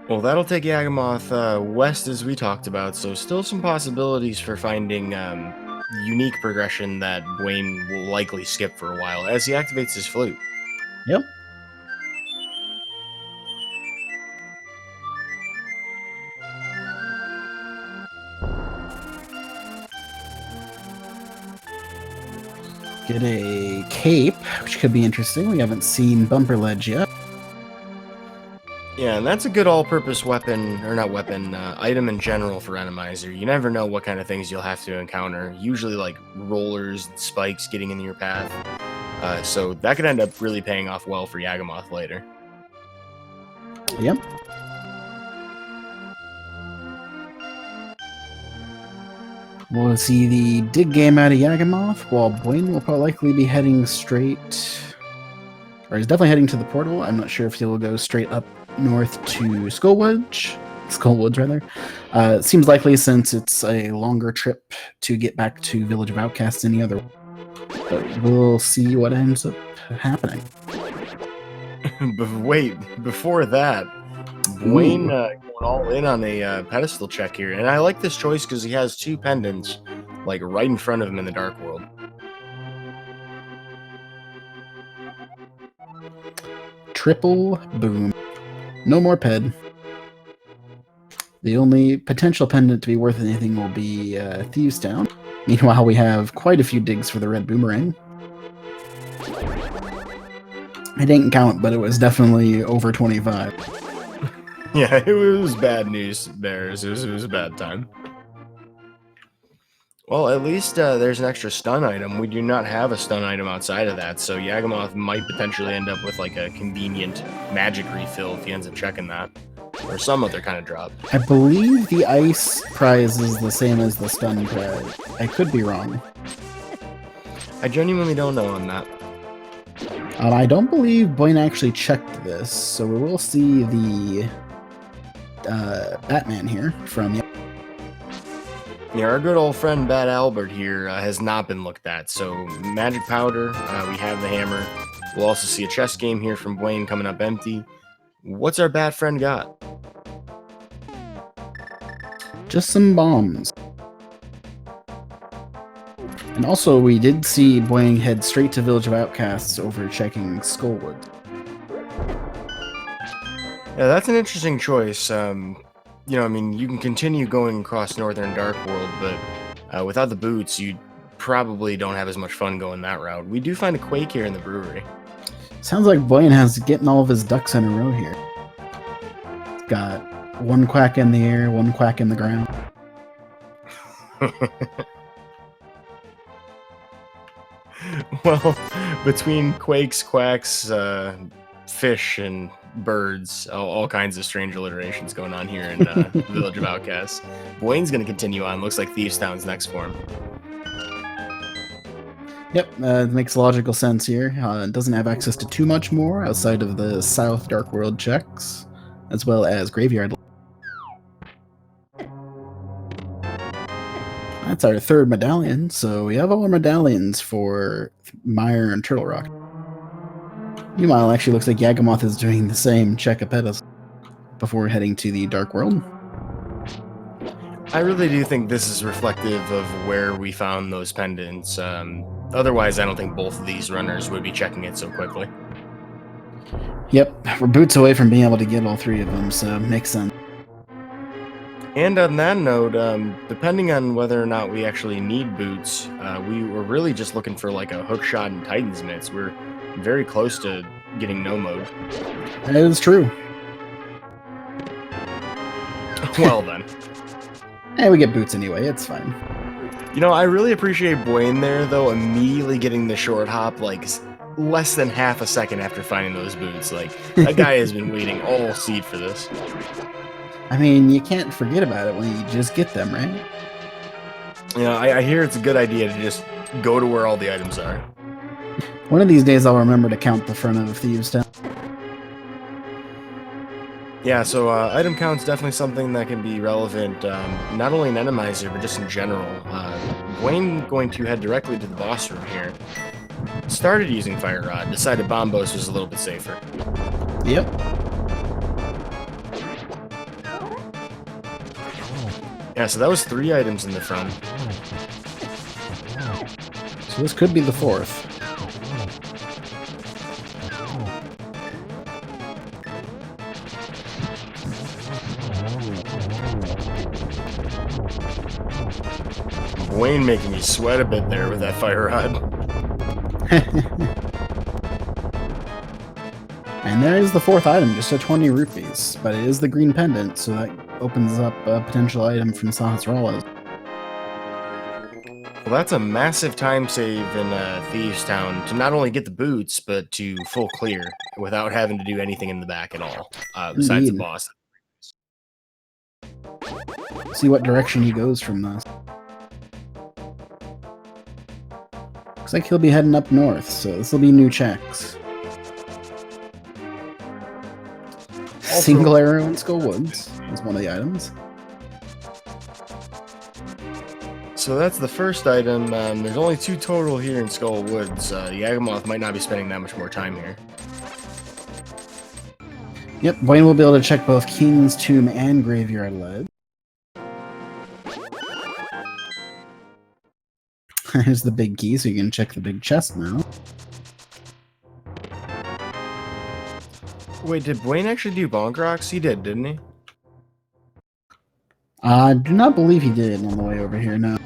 Well, that'll take Yagamoth west as we talked about, so still some possibilities for finding unique progression that Buane will likely skip for a while as he activates his flute. Yep. Get a cape, which could be interesting. We haven't seen Bumper Ledge yet. Yeah, and that's a good all-purpose weapon, or not weapon, item in general for Randomizer. You never know what kind of things you'll have to encounter. Usually, like, rollers and spikes getting in your path. So that could end up really paying off well for Yagamoth later. Yep. We'll see the dig game out of Yagamoth, while Buane will probably likely be heading straight... Or he's definitely heading to the portal. I'm not sure if he will go straight up north to Skullwoods, rather. It seems likely since it's a longer trip to get back to Village of Outcasts than any other. But we'll see what ends up happening. But wait, before that, Buane going all in on a pedestal check here. And I like this choice because he has two pendants, like, right in front of him in the Dark World. Triple boom. No more ped. The only potential pendant to be worth anything will be Thieves Town. Meanwhile, we have quite a few digs for the red boomerang. I didn't count, but it was definitely over 25. Yeah, it was bad news, Bears. It was a bad time. Well, at least there's an extra stun item. We do not have a stun item outside of that, so Yagamoth might potentially end up with like a convenient magic refill if he ends up checking that. or some other kind of drop. I believe the ice prize is the same as the stun prize. I could be wrong. I genuinely don't know on that. I don't believe Buane actually checked this, so we will see the Batman here from... Yeah, our good old friend Bad Albert here has not been looked at. So magic powder, we have the hammer. We'll also see a chess game here from Buane coming up empty. What's our bad friend got? Just some bombs. And also, we did see Buane head straight to Village of Outcasts over checking Skullwood. Yeah, that's an interesting choice. You know, I mean, you can continue going across Northern Dark World, but without the boots, you probably don't have as much fun going that route. We do find a Quake here in the brewery. Sounds like Buane has getting all of his ducks in a row here. He's got one quack in the air, one quack in the ground. Well, between quakes, quacks, fish, and birds, all kinds of strange alliterations going on here in Village of Outcasts. Buane's going to continue on. Looks like Thieves Town's next for him. Yep, it makes logical sense here. It doesn't have access to too much more outside of the South Dark World checks, as well as Graveyard. That's our third medallion, so we have all our medallions for Mire and Turtle Rock. Meanwhile, it actually looks like Yagamoth is doing the same check of Pettis before heading to the Dark World. I really do think this is reflective of where we found those pendants. Otherwise, I don't think both of these runners would be checking it so quickly. Yep, we're boots away from being able to get all three of them, so makes sense. And on that note, depending on whether or not we actually need boots, we were really just looking for like a hook shot and Titan's mitts. We're very close to getting no mode. That is true. Well then. Hey, we get boots anyway, it's fine. You know, I really appreciate Buane there, though, immediately getting the short hop, like, less than half a second after finding those boots. Like, that guy has been waiting all seed for this. I mean, you can't forget about it when you just get them, right? You know, I hear it's a good idea to just go to where all the items are. One of these days I'll remember to count the front of Thieves Town. Yeah, so item count's definitely something that can be relevant, not only in Randomizer, but just in general. Buane going to head directly to the boss room here. Started using Fire Rod, decided Bombos was a little bit safer. Yep. Yeah, so that was 3 items in the front. So this could be the 4th. Buane making me sweat a bit there with that Fire Rod. And there is the 4th item, just a 20 rupees. But it is the green pendant, so that opens up a potential item from Sahasrara. Well, that's a massive time save in Thieves Town to not only get the boots, but to full clear without having to do anything in the back at all, besides the boss. See what direction he goes from this. Looks like he'll be heading up north, so this will be new checks. Single arrow in Skull Woods is one of the items. So that's the first item. There's only 2 total here in Skull Woods. Yagamoth might not be spending that much more time here. Yep, Buane will be able to check both King's Tomb and Graveyard Lead. Here's the big key, so you can check the big chest now. Wait, did Buane actually do Bonk Rocks? He did, didn't he? I do not believe he did on the way over here, no.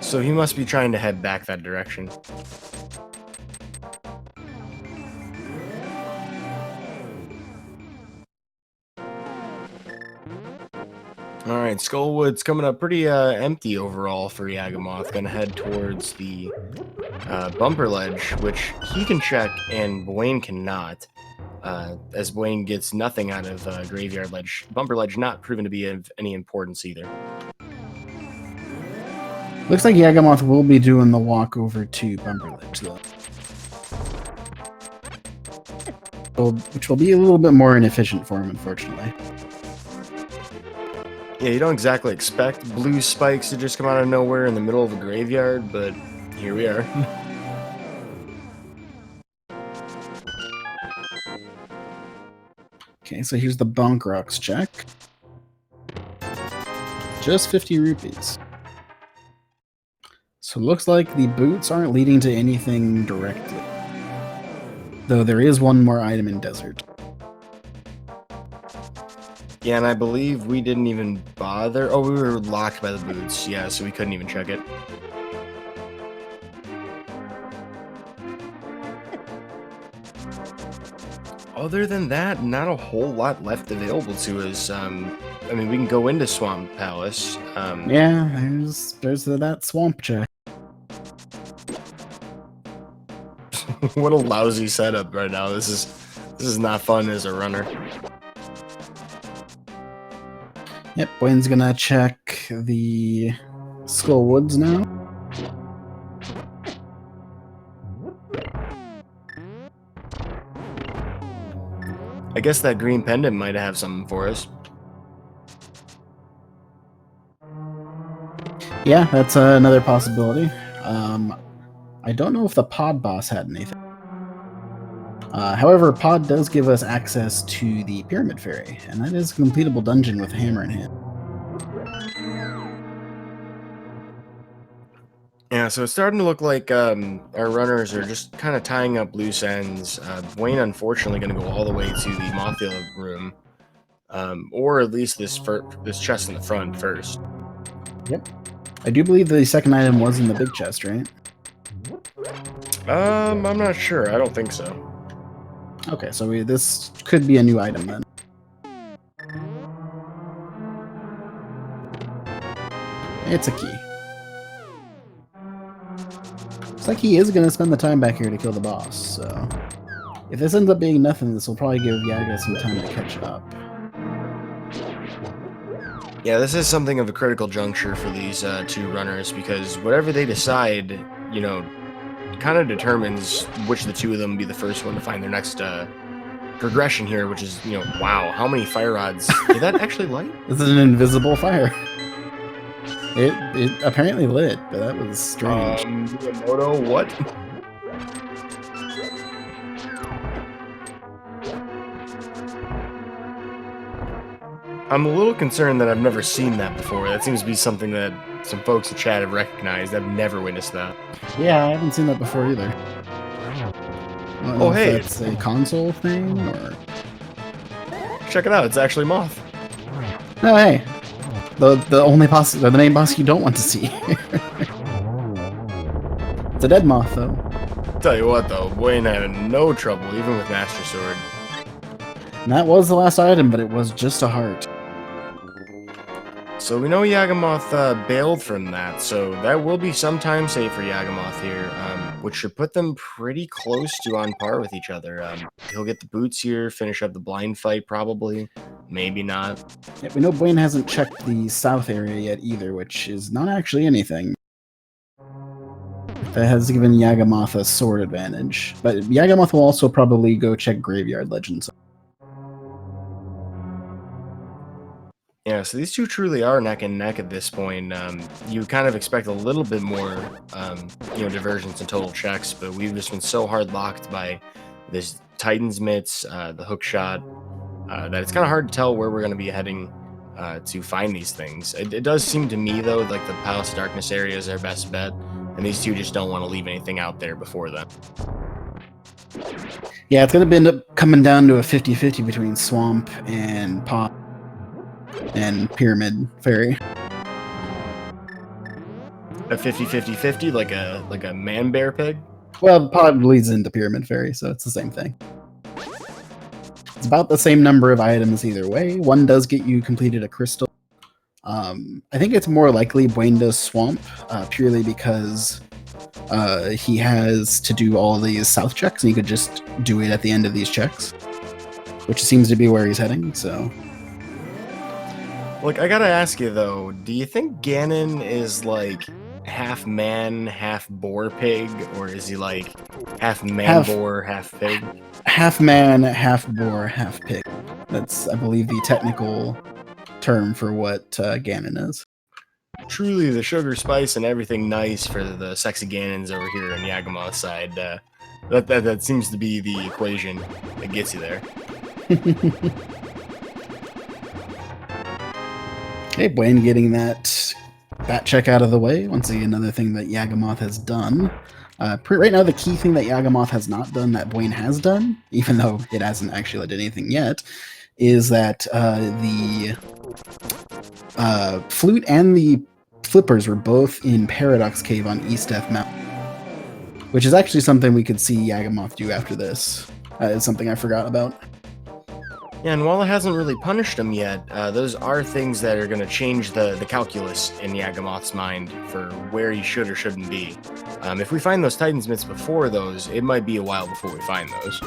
So he must be trying to head back that direction. Alright, Skullwood's coming up pretty empty overall for Yagamoth. Gonna head towards the bumper ledge, which he can check and Buane cannot. as Buane gets nothing out of Graveyard Ledge. Bumper Ledge not proven to be of any importance either. Looks like Yagamoth will be doing the walk over to Bumper Ledge, though. Which will be a little bit more inefficient for him, unfortunately. Yeah, you don't exactly expect blue spikes to just come out of nowhere in the middle of a graveyard, but here we are. Okay, so here's the Bonk Rocks check. Just 50 rupees. So it looks like the boots aren't leading to anything directly. Though there is one more item in Desert. Yeah, and I believe we didn't even bother. Oh, we were locked by the boots. Yeah, so we couldn't even check it. Other than that, not a whole lot left available to us. I mean, we can go into Swamp Palace. Yeah, there's that swamp check. What a lousy setup right now. This is not fun as a runner. Yep, Buane's gonna check the Skull Woods now. I guess that green pendant might have something for us. Yeah, that's another possibility. I don't know if the Pod boss had anything. However, Pod does give us access to the Pyramid Fairy, and that is a completable dungeon with hammer in hand. Yeah, so it's starting to look like our runners are just kind of tying up loose ends. Buane, unfortunately, going to go all the way to the Mothula room, or at least this chest in the front first. Yep. I do believe the second item was in the big chest, right? I'm not sure. I don't think so. Okay, so this could be a new item then. It's a key. Looks like he is going to spend the time back here to kill the boss, so... If this ends up being nothing, this will probably give Yaga some time to catch up. Yeah, this is something of a critical juncture for these two runners, because whatever they decide, you know, kind of determines which of the two of them will be the first one to find their next progression here, which is, you know, wow, how many fire rods did that actually light? This is an invisible fire. It apparently lit, but that was strange. Yagamoth, what? I'm a little concerned that I've never seen that before. That seems to be something that some folks in chat have recognized. I've never witnessed that. Yeah, I haven't seen that before either. Oh, hey. If that's a console thing, or... Check it out, it's actually Moth. Oh, hey. The only boss, the main boss you don't want to see. It's a dead moth, though. Tell you what, though, Buane had no trouble, even with Master Sword. And that was the last item, but it was just a heart. So we know Yagamoth bailed from that, so that will be some time saved for Yagamoth here, which should put them pretty close to on par with each other. He'll get the boots here, finish up the blind fight probably, maybe not. Yeah, we know Buane hasn't checked the south area yet either, which is not actually anything. That has given Yagamoth a sword advantage, but Yagamoth will also probably go check Graveyard Legends. Yeah, so these two truly are neck and neck at this point. You kind of expect a little bit more, diversions and total checks, but we've just been so hard locked by this Titan's mitts, the hook shot, that it's kind of hard to tell where we're going to be heading to find these things. It does seem to me, though, like the Palace of Darkness area is our best bet, and these two just don't want to leave anything out there before then. Yeah, it's going to end up coming down to a 50-50 between Swamp and Pot. And Pyramid Fairy. A 50-50-50, like a man-bear pig? Well, Pod leads into Pyramid Fairy, so it's the same thing. It's about the same number of items either way. One does get you completed a crystal. I think it's more likely Buane does Swamp, purely because he has to do all these south checks, and he could just do it at the end of these checks. which seems to be where he's heading. So, Look, I gotta ask you though, do you think Ganon is like half man, half boar pig, or is he like half man Half- boar, half pig? half man, half boar, half pig. That's, I believe, the technical term for what Ganon is. Truly the sugar spice and everything nice for the sexy Ganons over here on Yagamoth's side. That seems to be the equation that gets you there. Okay, Buane getting that check out of the way. Once again, another thing that Yagamoth has done. Right now, the key thing that Yagamoth has not done that Buane has done, even though it hasn't actually done anything yet, is that the flute and the flippers were both in Paradox Cave on East Death Mountain, which is actually something we could see Yagamoth do after this. It's something I forgot about. Yeah, and while it hasn't really punished him yet, those are things that are going to change the calculus in Yagamoth's mind for where he should or shouldn't be. If we find those Titan's Mitts before those, it might be a while before we find those.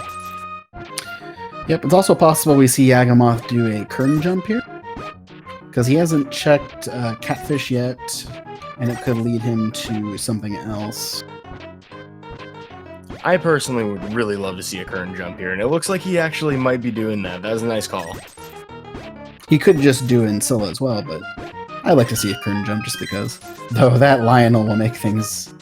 Yep, it's also possible we see Yagamoth do a kern jump here, because he hasn't checked Catfish yet, and it could lead him to something else. I personally would really love to see a kern jump here, and it looks like he actually might be doing that. That was a nice call. He could just do Ancilla as well, but I'd like to see a kern jump just because. Though that Lionel will make things...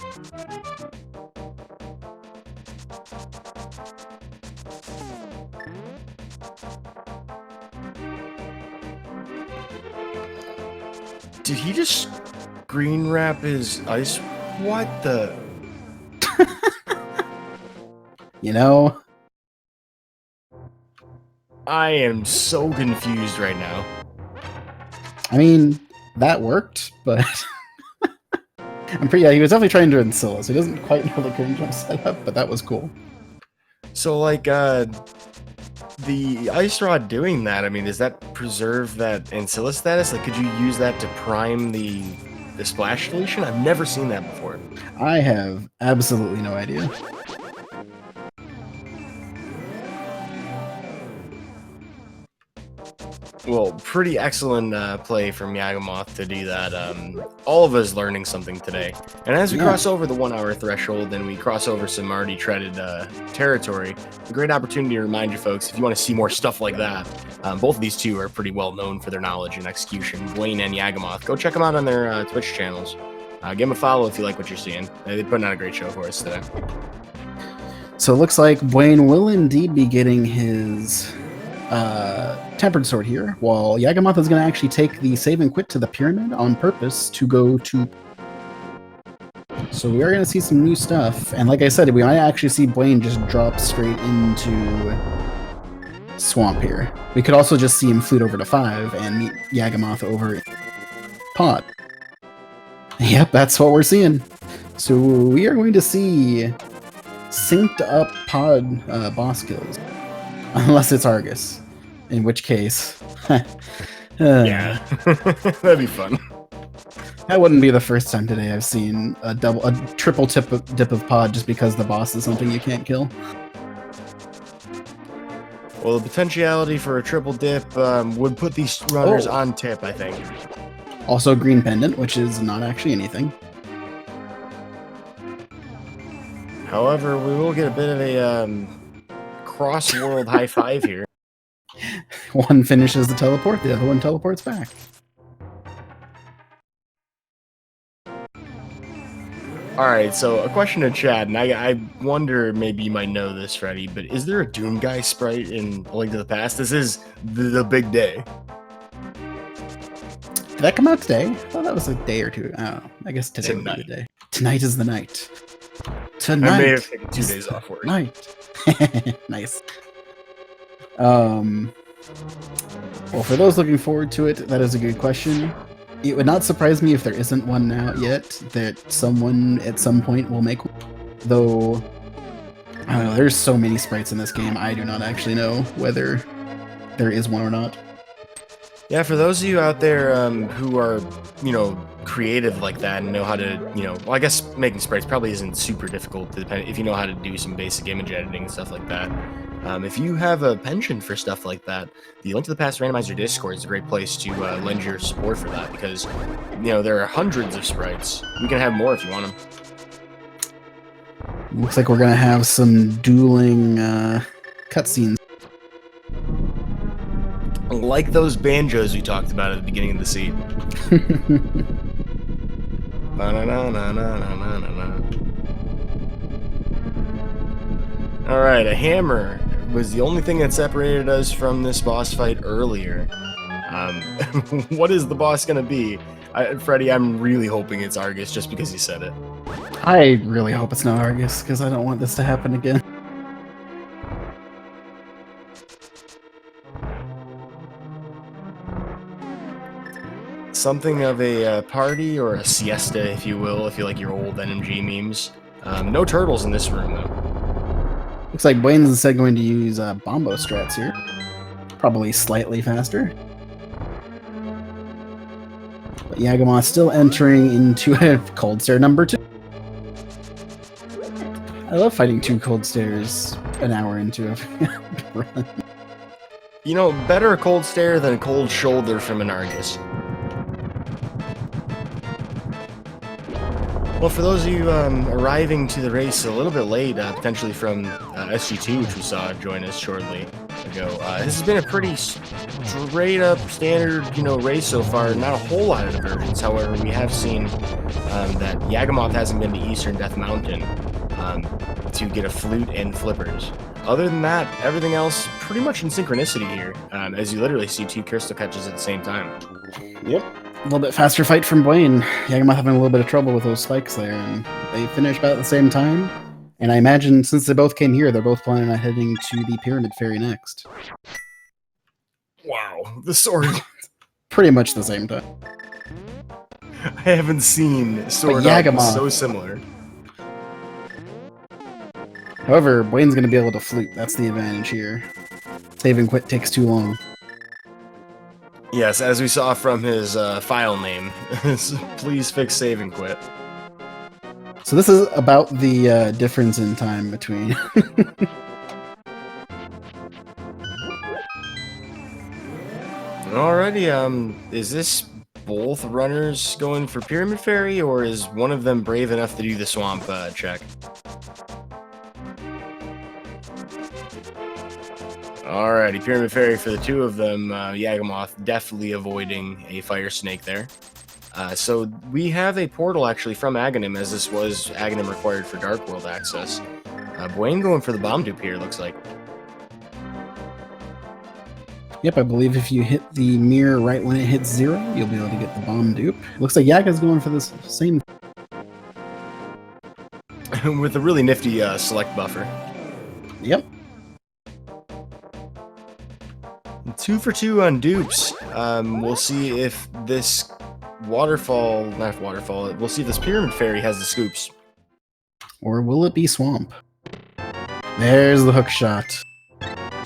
Did he just green wrap his ice? What the? You know? I am so confused right now. I mean, that worked, but... I'm pretty... Yeah, he was definitely trying to do Ancilla, so he doesn't quite know the kern jump setup, but that was cool. So, like, the ice rod doing that, I mean, does that preserve that Ancilla status? Like, could you use that to prime the splash deletion? I've never seen that before. I have absolutely no idea. Well, pretty excellent play from Yagamoth to do that. All of us learning something today. And as we cross over the 1 hour threshold and we cross over some already treaded territory, a great opportunity to remind you folks, if you want to see more stuff like that, both of these two are pretty well known for their knowledge and execution, Buane and Yagamoth. Go check them out on their Twitch channels. Give them a follow if you like what you're seeing. They're putting on a great show for us today. So it looks like Buane will indeed be getting his... Tempered Sword here, while Yagamoth is going to actually take the save and quit to the pyramid on purpose to go to... So we are going to see some new stuff, and like I said, we might actually see Buane just drop straight into Swamp here. We could also just see him flute over to 5 and meet Yagamoth over in Pod. Yep, that's what we're seeing. So we are going to see synced up Pod boss kills. Unless it's Argus. In which case... Yeah, that'd be fun. That wouldn't be the first time today I've seen a triple dip of Pod just because the boss is something you can't kill. Well, the potentiality for a triple dip would put these runners on tip, I think. Also Green Pendant, which is not actually anything. However, we will get a bit of a cross-world high five here. One finishes the teleport, the other one teleports back. Alright, so a question to Chad, and I wonder, maybe you might know this, Freddy, but is there a Doom Guy sprite in A Link to the Past? This is the big day. Did that come out today? I thought that was a day or two. I don't know. I guess today would be the day. Tonight is the night. Tonight. I may have taken 2 days off work. Night. Nice. Well, for those looking forward to it, that is a good question. It would not surprise me if there isn't one out yet, that someone at some point will make one. Though, I don't know, there's so many sprites in this game, I do not actually know whether there is one or not. Yeah, for those of you out there who are, creative like that and know how to, well, I guess making sprites probably isn't super difficult if you know how to do some basic image editing and stuff like that. If you have a penchant for stuff like that, the Link to the Past Randomizer Discord is a great place to lend your support for that, because there are hundreds of sprites. We can have more if you want them. Looks like we're gonna have some dueling cutscenes. Like those banjos we talked about at the beginning of the scene. Alright, a hammer was the only thing that separated us from this boss fight earlier. What is the boss gonna be? Freddy, I'm really hoping it's Argus just because you said it. I really hope it's not Argus, because I don't want this to happen again. Something of a party or a siesta, if you will, if you like your old NMG memes. No turtles in this room, though. Looks like Buane's instead going to use Bombo strats here. Probably slightly faster. But Yagamoth still entering into a cold stare number 2. I love fighting 2 cold stares an hour into a run. Better a cold stare than a cold shoulder from an Argus. Well, for those of you arriving to the race a little bit late, potentially from SG2, which we saw join us shortly ago, this has been a pretty straight-up standard, race so far. Not a whole lot of diversions. However, we have seen that Yagamoth hasn't been to Eastern Death Mountain to get a flute and flippers. Other than that, everything else pretty much in synchronicity here, as you literally see 2 crystal catches at the same time. Yep. A little bit faster fight from Buane. Yagamoth having a little bit of trouble with those spikes there, and they finished about at the same time. And I imagine since they both came here, they're both planning on heading to the Pyramid Fairy next. Wow, the sword. Pretty much the same time. I haven't seen sword Yagamoth so similar. However, Buane's going to be able to flute. That's the advantage here. Save and quit takes too long. Yes, as we saw from his file name. Please fix save and quit. So this is about the difference in time between... Alrighty, is this both runners going for Pyramid Fairy, or is one of them brave enough to do the swamp check? Alrighty, Pyramid Fairy for the 2 of them. Yagamoth definitely avoiding a fire snake there. So we have a portal actually from Aghanim, as this was Aghanim required for Dark World access. Buane going for the bomb dupe here, looks like. Yep, I believe if you hit the mirror right when it hits 0, you'll be able to get the bomb dupe. Looks like Yaga's going for this same... With a really nifty select buffer. Yep. 2 for 2 on dupes. We'll see if this we'll see if this Pyramid Fairy has the scoops. Or will it be Swamp? There's the hook shot.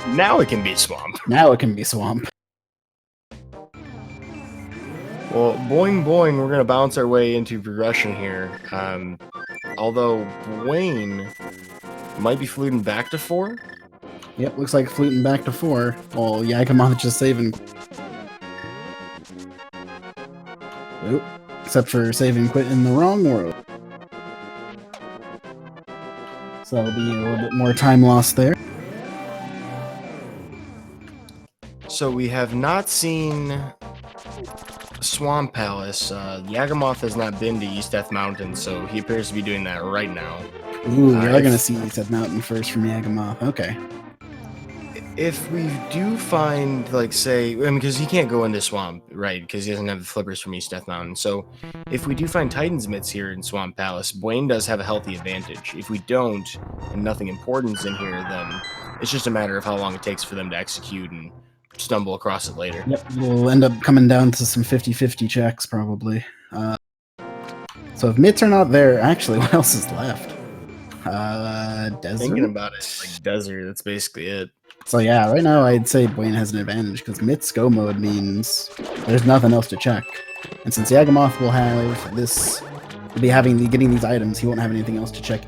Now it can be Swamp. Now it can be Swamp. Well, boing boing, we're going to bounce our way into progression here. Although Buane might be fluting back to 4. Yep, looks like fluting back to 4. While Yagamoth just saving. Oop. Except for saving quit in the wrong world. So that'll be a little bit more time lost there. So we have not seen Swamp Palace. Yagamoth has not been to East Death Mountain, so he appears to be doing that right now. Ooh, we are going to see East Death Mountain first from Yagamoth. Okay. If we do find, like, say, because he can't go into Swamp, right, because he doesn't have the flippers from East Death Mountain. So if we do find Titan's Mitts here in Swamp Palace, Buane does have a healthy advantage. If we don't, and nothing important's in here, then it's just a matter of how long it takes for them to execute and stumble across it later. Yep, we'll end up coming down to some 50-50 checks, probably. So if Mitts are not there, actually, what else is left? Desert? Thinking about it, like desert, that's basically it. So yeah, right now I'd say Buane has an advantage, because Mitts go mode means there's nothing else to check. And since Yagamoth will have this, will be getting these items, he won't have anything else to check.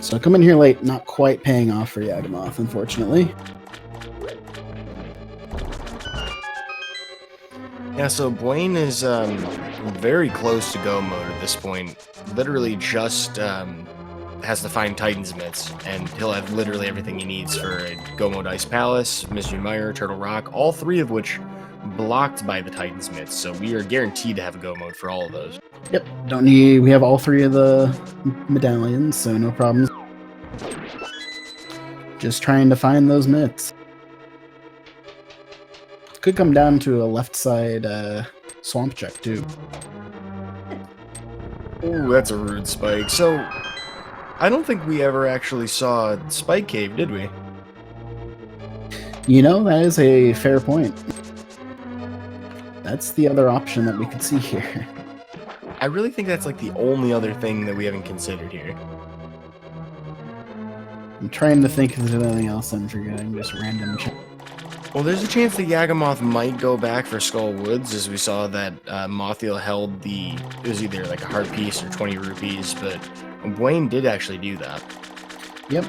So coming here late, not quite paying off for Yagamoth, unfortunately. Yeah, so Buane is very close to go mode at this point. Literally just has to find Titan's Myths, and he'll have literally everything he needs for a go mode Ice Palace, Mystery Mire, Turtle Rock, all three of which blocked by the Titan's Myths. So we are guaranteed to have a go mode for all of those. Yep, don't need. We have all three of the medallions, so no problems. Just trying to find those myths. Could come down to a left side swamp check too. Ooh, that's a rude spike. So I don't think we ever actually saw Spike Cave, did we? You know, that is a fair point. That's the other option that we could see here. I really think that's like the only other thing that we haven't considered here. I'm trying to think if there's anything else I'm forgetting. Just random check. Well, there's a chance that Yagamoth might go back for Skull Woods, as we saw that Mothiel held it was either like a heart piece or 20 rupees, but Buane did actually do that. Yep.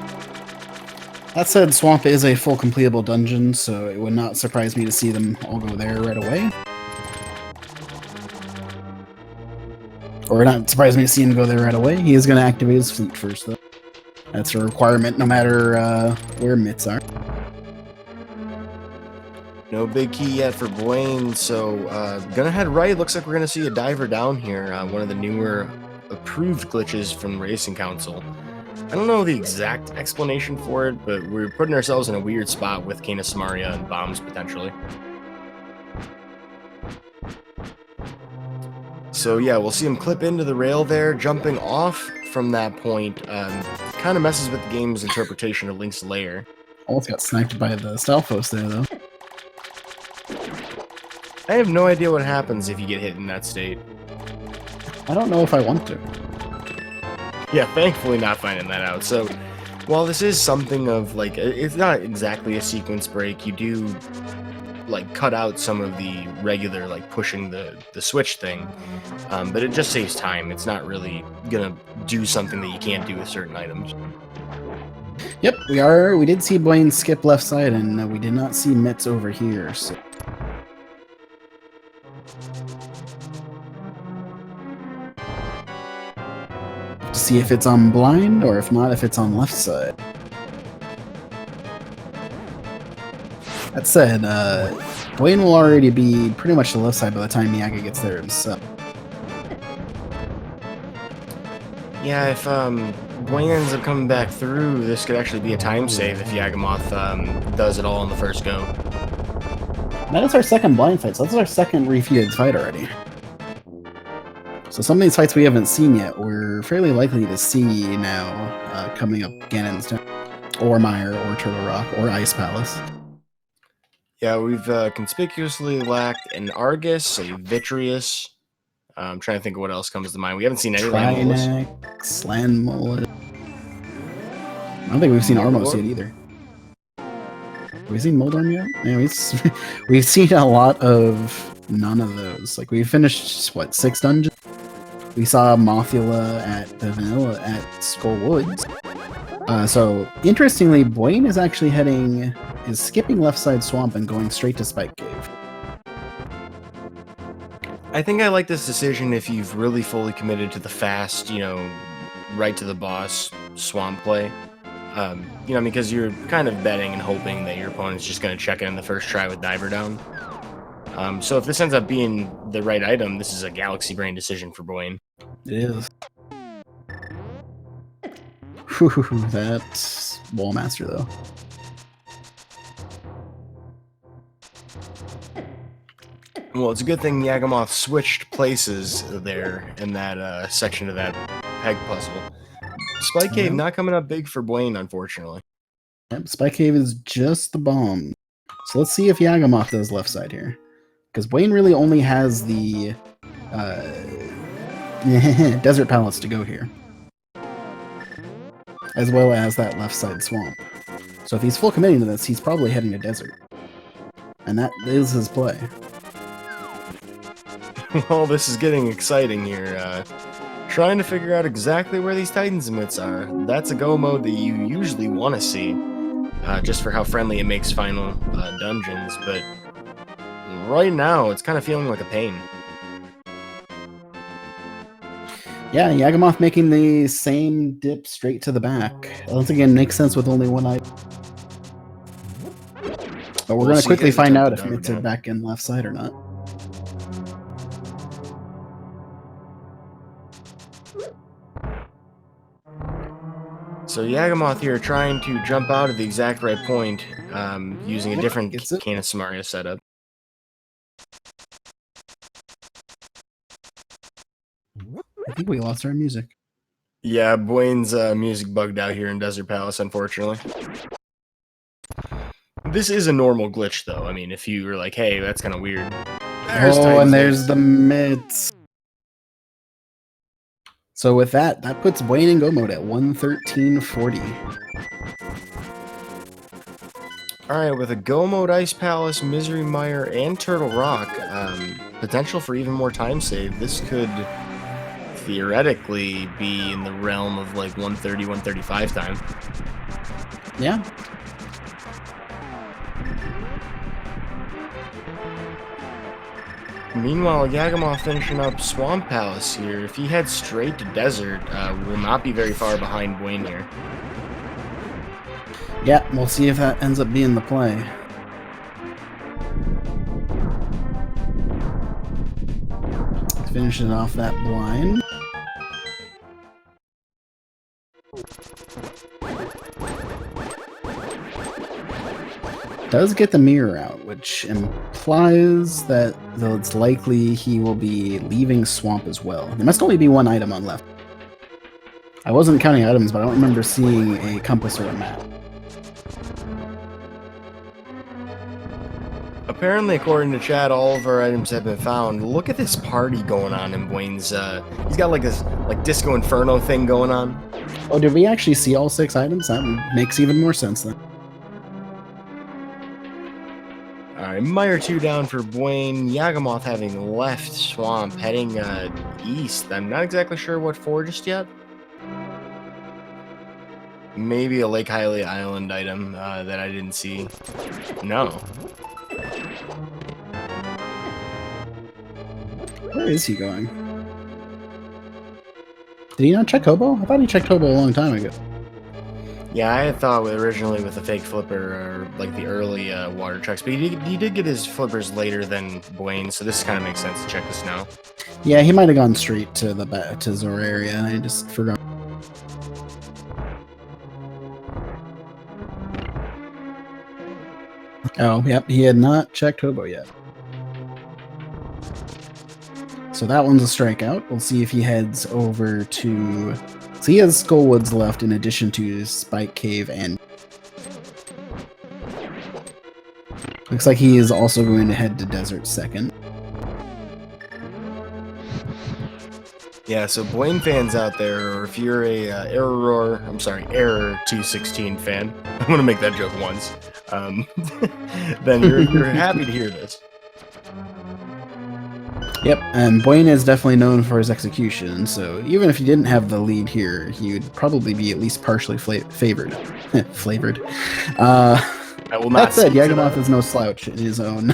That said, Swamp is a full completable dungeon, so it would not surprise me to see them all go there right away. Or not surprise me to see him go there right away. He is going to activate his flute first, though. That's a requirement no matter where myths are. No big key yet for Buane, so gonna head right. Looks like we're gonna see a diver down here. One of the newer approved glitches from Racing Council. I don't know the exact explanation for it, but we're putting ourselves in a weird spot with Kena Samaria and bombs potentially. So yeah, we'll see him clip into the rail there, jumping off from that point. Kind of messes with the game's interpretation of Link's lair. Almost got sniped by the Stalfos there, though. I have no idea what happens if you get hit in that state. I don't know if I want to. Yeah, thankfully not finding that out. So, while this is something of, like, it's not exactly a sequence break, you do, like, cut out some of the regular, like, pushing the switch thing, but it just saves time. It's not really gonna do something that you can't do with certain items. Yep, we did see Buane skip left side, and we did not see Mitz over here, so... to see if it's on blind, or if not, if it's on left side. That said, Buane will already be pretty much the left side by the time Yaga gets there himself. Yeah, if Buane ends up coming back through, this could actually be a time save if Yagamoth does it all on the first go. That is our second blind fight, so that's our second refuted fight already. So some of these fights we haven't seen yet, we're fairly likely to see now coming up Ganon's turn. Or Mire, or Turtle Rock, or Ice Palace. Yeah, we've conspicuously lacked an Argus, a Vitreous. I'm trying to think of what else comes to mind. We haven't seen any Trinex, Landmolus. I don't think we've seen Armos yet either. Have we seen Moldorm yet? Yeah, we've seen a lot of none of those. Like, we finished, what, 6 dungeons? We saw Mothula at the Vanilla at Skull Woods. So, interestingly, Buane is actually is skipping left side swamp and going straight to Spike Cave. I think I like this decision if you've really fully committed to the fast, right to the boss swamp play. Because you're kind of betting and hoping that your opponent's just going to check it in the first try with Diver down. So if this ends up being the right item, this is a Galaxy Brain decision for Buane. It is. Whew, that's Wallmaster, though. Well, it's a good thing Yagamoth switched places there in that section of that peg puzzle. Spike Cave not coming up big for Buane, unfortunately. Yep, Spike Cave is just the bomb. So let's see if Yagamoth does left side here. Because Buane really only has the Desert Palace to go here. As well as that left side swamp. So if he's full committing to this, he's probably heading to Desert. And that is his play. Well, this is getting exciting here. trying to figure out exactly where these Titans emits are. That's a go mode that you usually want to see, just for how friendly it makes final dungeons, but right now it's kind of feeling like a pain. Yeah, Yagamoth making the same dip straight to the back. Once again, makes sense with only one item. But we're going to quickly find out if it's back in left side or not. So Yagamoth here trying to jump out at the exact right point, using a different Canis Samaria setup. I think we lost our music. Yeah, Buane's music bugged out here in Desert Palace, unfortunately. This is a normal glitch, though. I mean, if you were like, hey, that's kind of weird. And there's the mids. So with that puts Buane in go mode at 113.40. Alright, with a go mode Ice Palace, Misery Mire, and Turtle Rock, potential for even more time save, this could theoretically be in the realm of like 130, 135 time. Yeah. Meanwhile, Yagamoth finishing up Swamp Palace here. If he heads straight to Desert, will not be very far behind Buane here. Yeah, we'll see if that ends up being the play. Finishing off that blind. Does get the mirror out, which implies that though it's likely he will be leaving Swamp as well. There must only be one item on left. I wasn't counting items, but I don't remember seeing a compass or a map. Apparently, according to chat, all of our items have been found. Look at this party going on in Buane's, he's got like this Disco Inferno thing going on. Oh, did we actually see all 6 items? That makes even more sense then. Alright, Mire 2 down for Buane. Yagamoth having left Swamp, heading east. I'm not exactly sure what for just yet. Maybe a Lake Hylia Island item that I didn't see. No. Where is he going? Did he not check Hobo? I thought he checked Hobo a long time ago. Yeah, I had thought originally with the fake flipper or like the early water checks, but he did get his flippers later than Buane, so this kind of makes sense to check this now. Yeah, he might have gone straight to the Zora area, and I just forgot. Oh, yep, he had not checked Hobo yet. So that one's a strikeout. We'll see if he heads over to... So he has Skullwoods left in addition to Spike Cave and... Looks like he is also going to head to Desert second. Yeah, so Buane fans out there, or if you're a Error 216 fan, I'm going to make that joke once, then you're happy to hear this. Yep, and Buane is definitely known for his execution, so even if he didn't have the lead here, he would probably be at least partially favored. Flavored. I will not that said, Yagamoth is no slouch in his own.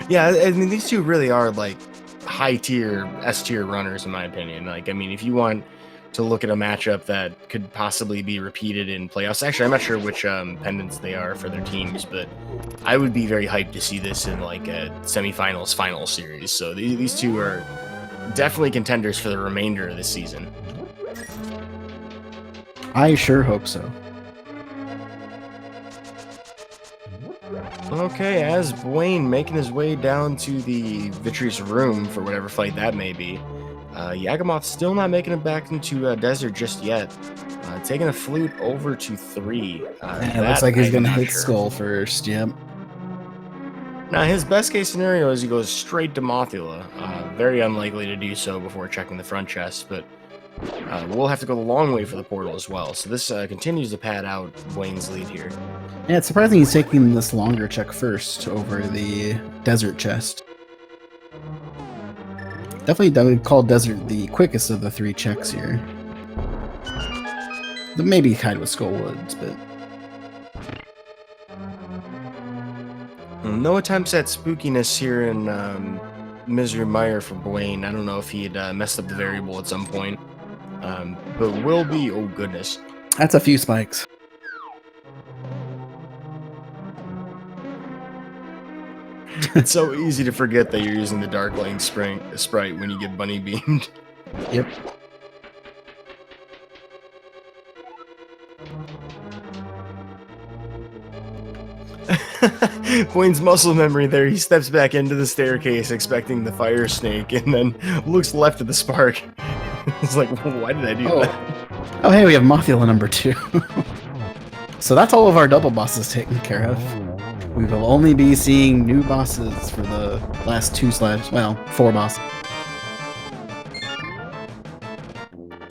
Yeah, I mean, these two really are, like, high-tier, S-tier runners, in my opinion. Like, I mean, if you want to look at a matchup that could possibly be repeated in playoffs, actually, I'm not sure which pendants they are for their teams, but I would be very hyped to see this in, like, a semifinals, final series. So these two are definitely contenders for the remainder of the season. I sure hope so. Okay, as Buane making his way down to the Vitreous Room for whatever fight that may be, Yagamoth still not making it back into Desert just yet. Taking a flute over to 3. It looks like he's going to hit Skull first, yep. Now, his best case scenario is he goes straight to Mothula. Very unlikely to do so before checking the front chest, but we'll have to go the long way for the portal as well. So this continues to pad out Buane's lead here. Yeah, it's surprising he's taking this longer check first over the Desert chest. Definitely, I would call Desert the quickest of the 3 checks here. Maybe tied with Skull Woods, but No attempts at spookiness here in Misery Mire for Buane. I don't know if he had messed up the variable at some point. But will be, oh goodness. that's a few spikes. It's so easy to forget that you're using the Dark Lane sprite when you get bunny beamed. Yep. Buane's muscle memory there, he steps back into the staircase expecting the fire snake and then looks left at the spark. It's like, why did I do that? Oh, hey, we have Mothula number 2. So that's all of our double bosses taken care of. We will only be seeing new bosses for the last 4 bosses.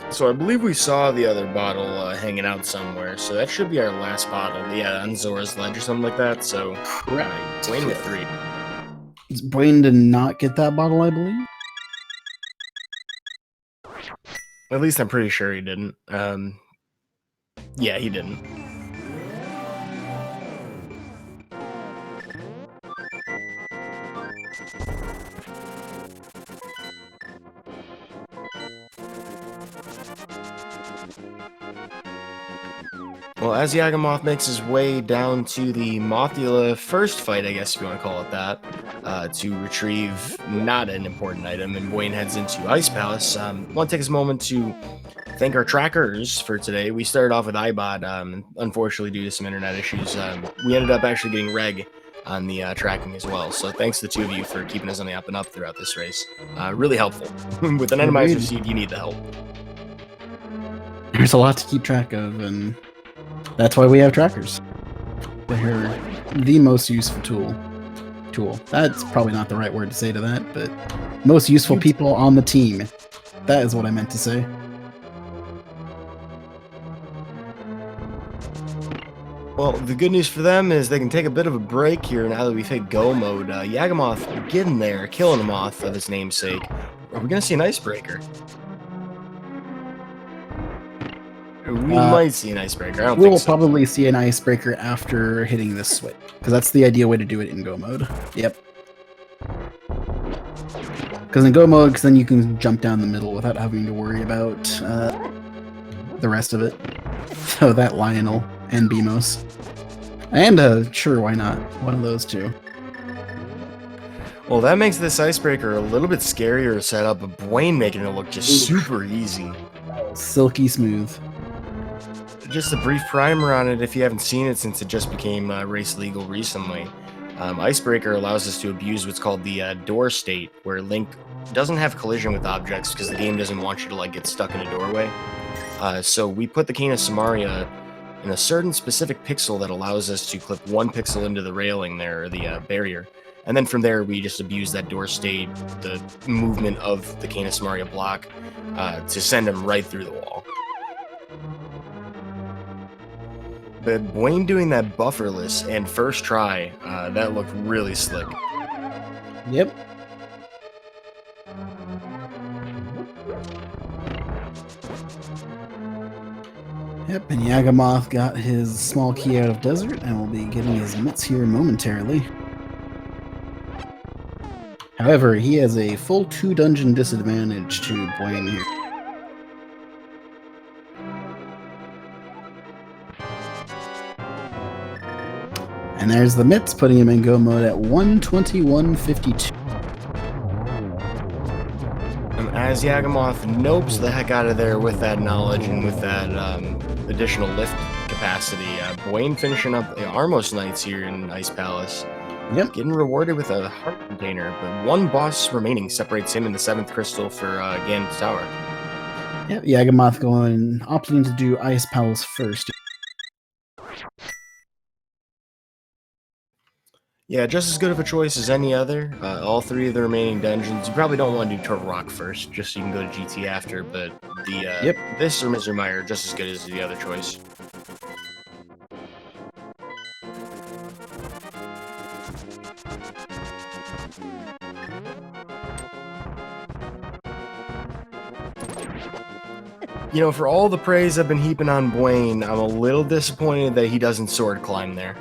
So I believe we saw the other bottle hanging out somewhere, so that should be our last bottle. Yeah, on Zora's Ledge or something like that, so Buane with 3. Buane did not get that bottle, I believe. At least I'm pretty sure he didn't. Yeah, he didn't. Well, as Yagamoth makes his way down to the Mothula first fight, I guess if you want to call it that, to retrieve not an important item, and Buane heads into Ice Palace, I want to take this moment to thank our trackers for today. We started off with iBot, unfortunately due to some internet issues. We ended up actually getting Reg on the tracking as well, so thanks to the 2 of you for keeping us on the up and up throughout this race. Really helpful. With an Randomizer seed, you need the help. There's a lot to keep track of, and that's why we have trackers. They're the most useful tool. That's probably not the right word to say to that, but most useful people on the team. That is what I meant to say. Well, the good news for them is they can take a bit of a break here now that we've hit go mode. Yagamoth getting there, killing the moth of his namesake. Are we going to see an icebreaker? We might see an icebreaker. I don't think so. We'll probably see an icebreaker after hitting this switch, because that's the ideal way to do it in go mode. Yep. Because in go mode, then you can jump down the middle without having to worry about the rest of it. So that Lionel and Beamos. And sure, why not? One of those two. Well, that makes this icebreaker a little bit scarier to set up, but Buane making it look just super easy. Silky smooth. Just a brief primer on it if you haven't seen it since it just became race legal recently. Icebreaker allows us to abuse what's called the door state, where Link doesn't have collision with objects because the game doesn't want you to like get stuck in a doorway. So we put the Cane of Samaria in a certain specific pixel that allows us to clip 1 pixel into the railing there, or the barrier. And then from there, we just abuse that door state, the movement of the Cane of Samaria block, to send him right through the wall. But Buane doing that bufferless and first try, that looked really slick. Yep. Yep, and Yagamoth got his small key out of Desert and will be getting his mitts here momentarily. However, he has a full 2 dungeon disadvantage to Buane here. And there's the mitts, putting him in go mode at 121.52. And as Yagamoth nopes the heck out of there with that knowledge and with that additional lift capacity, Buane finishing up the Armos Knights here in Ice Palace. Yep. Getting rewarded with a heart container, but 1 boss remaining separates him and the 7th crystal for Ganon's Tower. Yep, Yagamoth opting to do Ice Palace first. Yeah, just as good of a choice as any other. All 3 of the remaining dungeons. You probably don't want to do Turtle Rock first, just so you can go to GT after, but this or Misery Mire just as good as the other choice. You know, for all the praise I've been heaping on Buane, I'm a little disappointed that he doesn't sword climb there.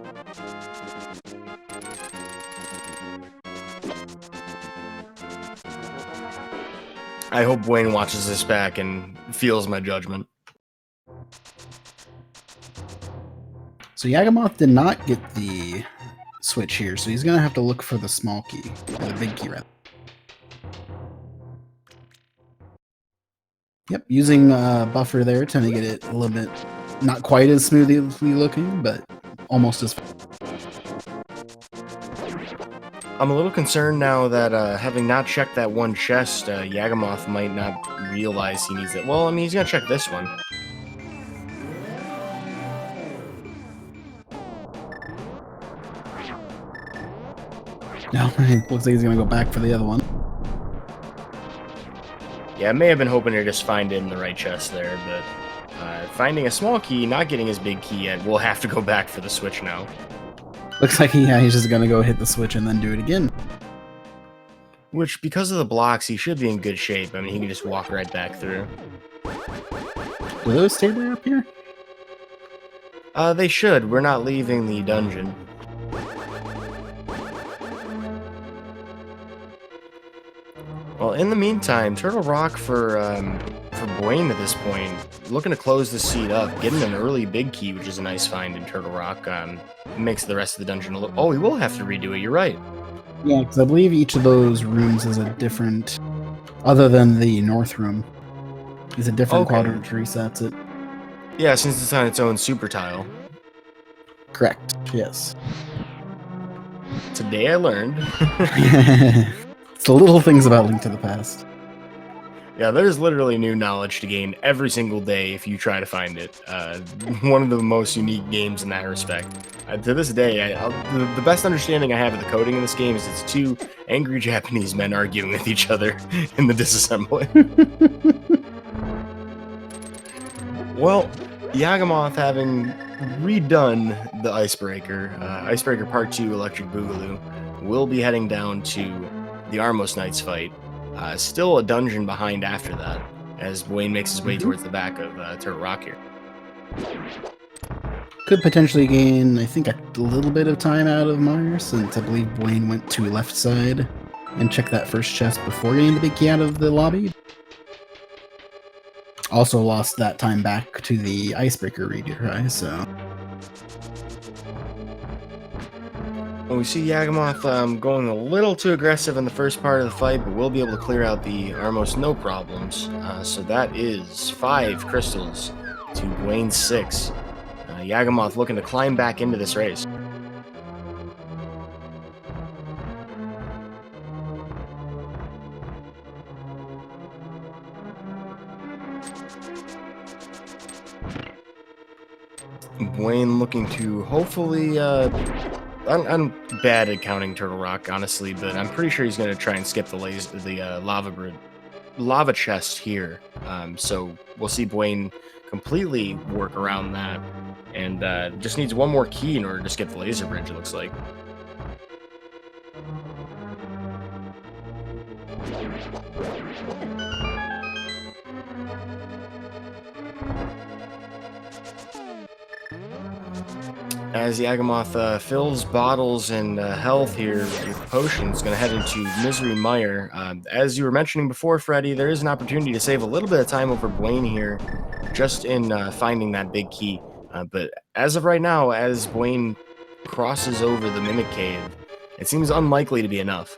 I hope Buane watches this back and feels my judgment. So Yagamoth did not get the switch here, so he's going to have to look for the small key, or the big key, rather. Yep, using buffer there, trying to get it a little bit, not quite as smoothly looking, but almost as fast. I'm a little concerned now that having not checked that one chest, Yagamoth might not realize he needs it. Well, I mean, he's gonna check this one. No, it looks like he's going to go back for the other one. Yeah, I may have been hoping to just find it in the right chest there, but finding a small key, not getting his big key yet, we'll have to go back for the switch now. Looks like he's just going to go hit the switch and then do it again. Which, because of the blocks, he should be in good shape. I mean, he can just walk right back through. Do those stay there up here? They should. We're not leaving the dungeon. Well, in the meantime, Turtle Rock for Buane at this point, looking to close the seat up, getting an early big key, which is a nice find in Turtle Rock, makes the rest of the dungeon a little... Oh, we will have to redo it, you're right. Yeah, because I believe each of those rooms is a different, other than the north room, is a different quadrant which resets it. Yeah, since it's on its own super tile. Correct, yes. Today I learned. It's the little things about Link to the Past. Yeah, there's literally new knowledge to gain every single day if you try to find it. One of the most unique games in that respect. To this day, the best understanding I have of the coding in this game is it's two angry Japanese men arguing with each other in the disassembly. Well, Yagamoth having redone the Icebreaker, Icebreaker Part 2 Electric Boogaloo, will be heading down to the Armos Knights fight. Still a dungeon behind after that, as Buane makes his way towards the back of Turtle Rock here. Could potentially gain, I think, a little bit of time out of Meyer, since I believe Buane went to left side and checked that first chest before getting the big key out of the lobby. Also lost that time back to the Icebreaker retry, so... Well, we see Yagamoth going a little too aggressive in the first part of the fight, but we'll be able to clear out the Armos no problems. So that is 5 crystals to Buane's 6. Yagamoth looking to climb back into this race. Buane looking to hopefully... I'm bad at counting Turtle Rock, honestly, but I'm pretty sure he's going to try and skip the lava chest here. So we'll see Buane completely work around that, and just needs one more key in order to skip the laser bridge, it looks like. As Yagamoth fills bottles and health here with potions, going to head into Misery Mire. As you were mentioning before, Freddy, there is an opportunity to save a little bit of time over Buane here, just in finding that big key. But as of right now, as Buane crosses over the Mimic Cave, it seems unlikely to be enough.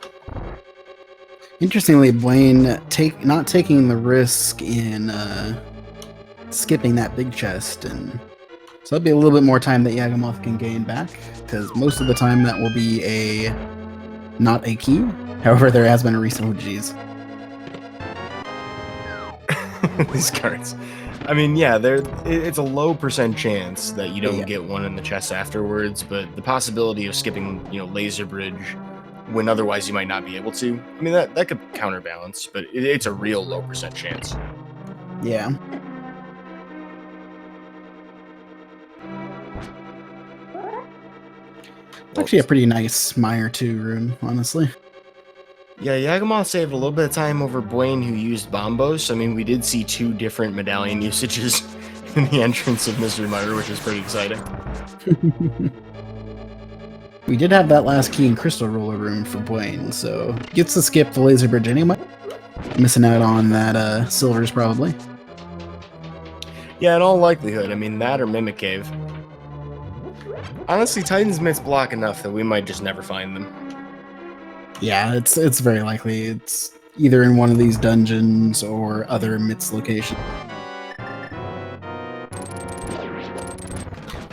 Interestingly, Buane not taking the risk in skipping that big chest, and so that'll be a little bit more time that Yagamoth can gain back, because most of the time that will be not a key. However, there has been a recent OGs. These cards. I mean, yeah, it's a low % chance that you don't get one in the chest afterwards, but the possibility of skipping, Laser Bridge when otherwise you might not be able to, I mean, that could counterbalance, but it's a real low % chance. Yeah. Actually a pretty nice Mire 2 room, honestly. Yeah, Yagamoth saved a little bit of time over Buane, who used bombos. I mean, we did see 2 different medallion usages in the entrance of Misery Mire, which is pretty exciting. We did have that last key in Crystal Roller Room for Buane, so gets to skip the Laser Bridge anyway. Missing out on that Silvers, probably. Yeah, in all likelihood. I mean, that or Mimic Cave. Honestly, Titan's Mitts block enough that we might just never find them. Yeah, it's very likely it's either in one of these dungeons or other Mitts locations.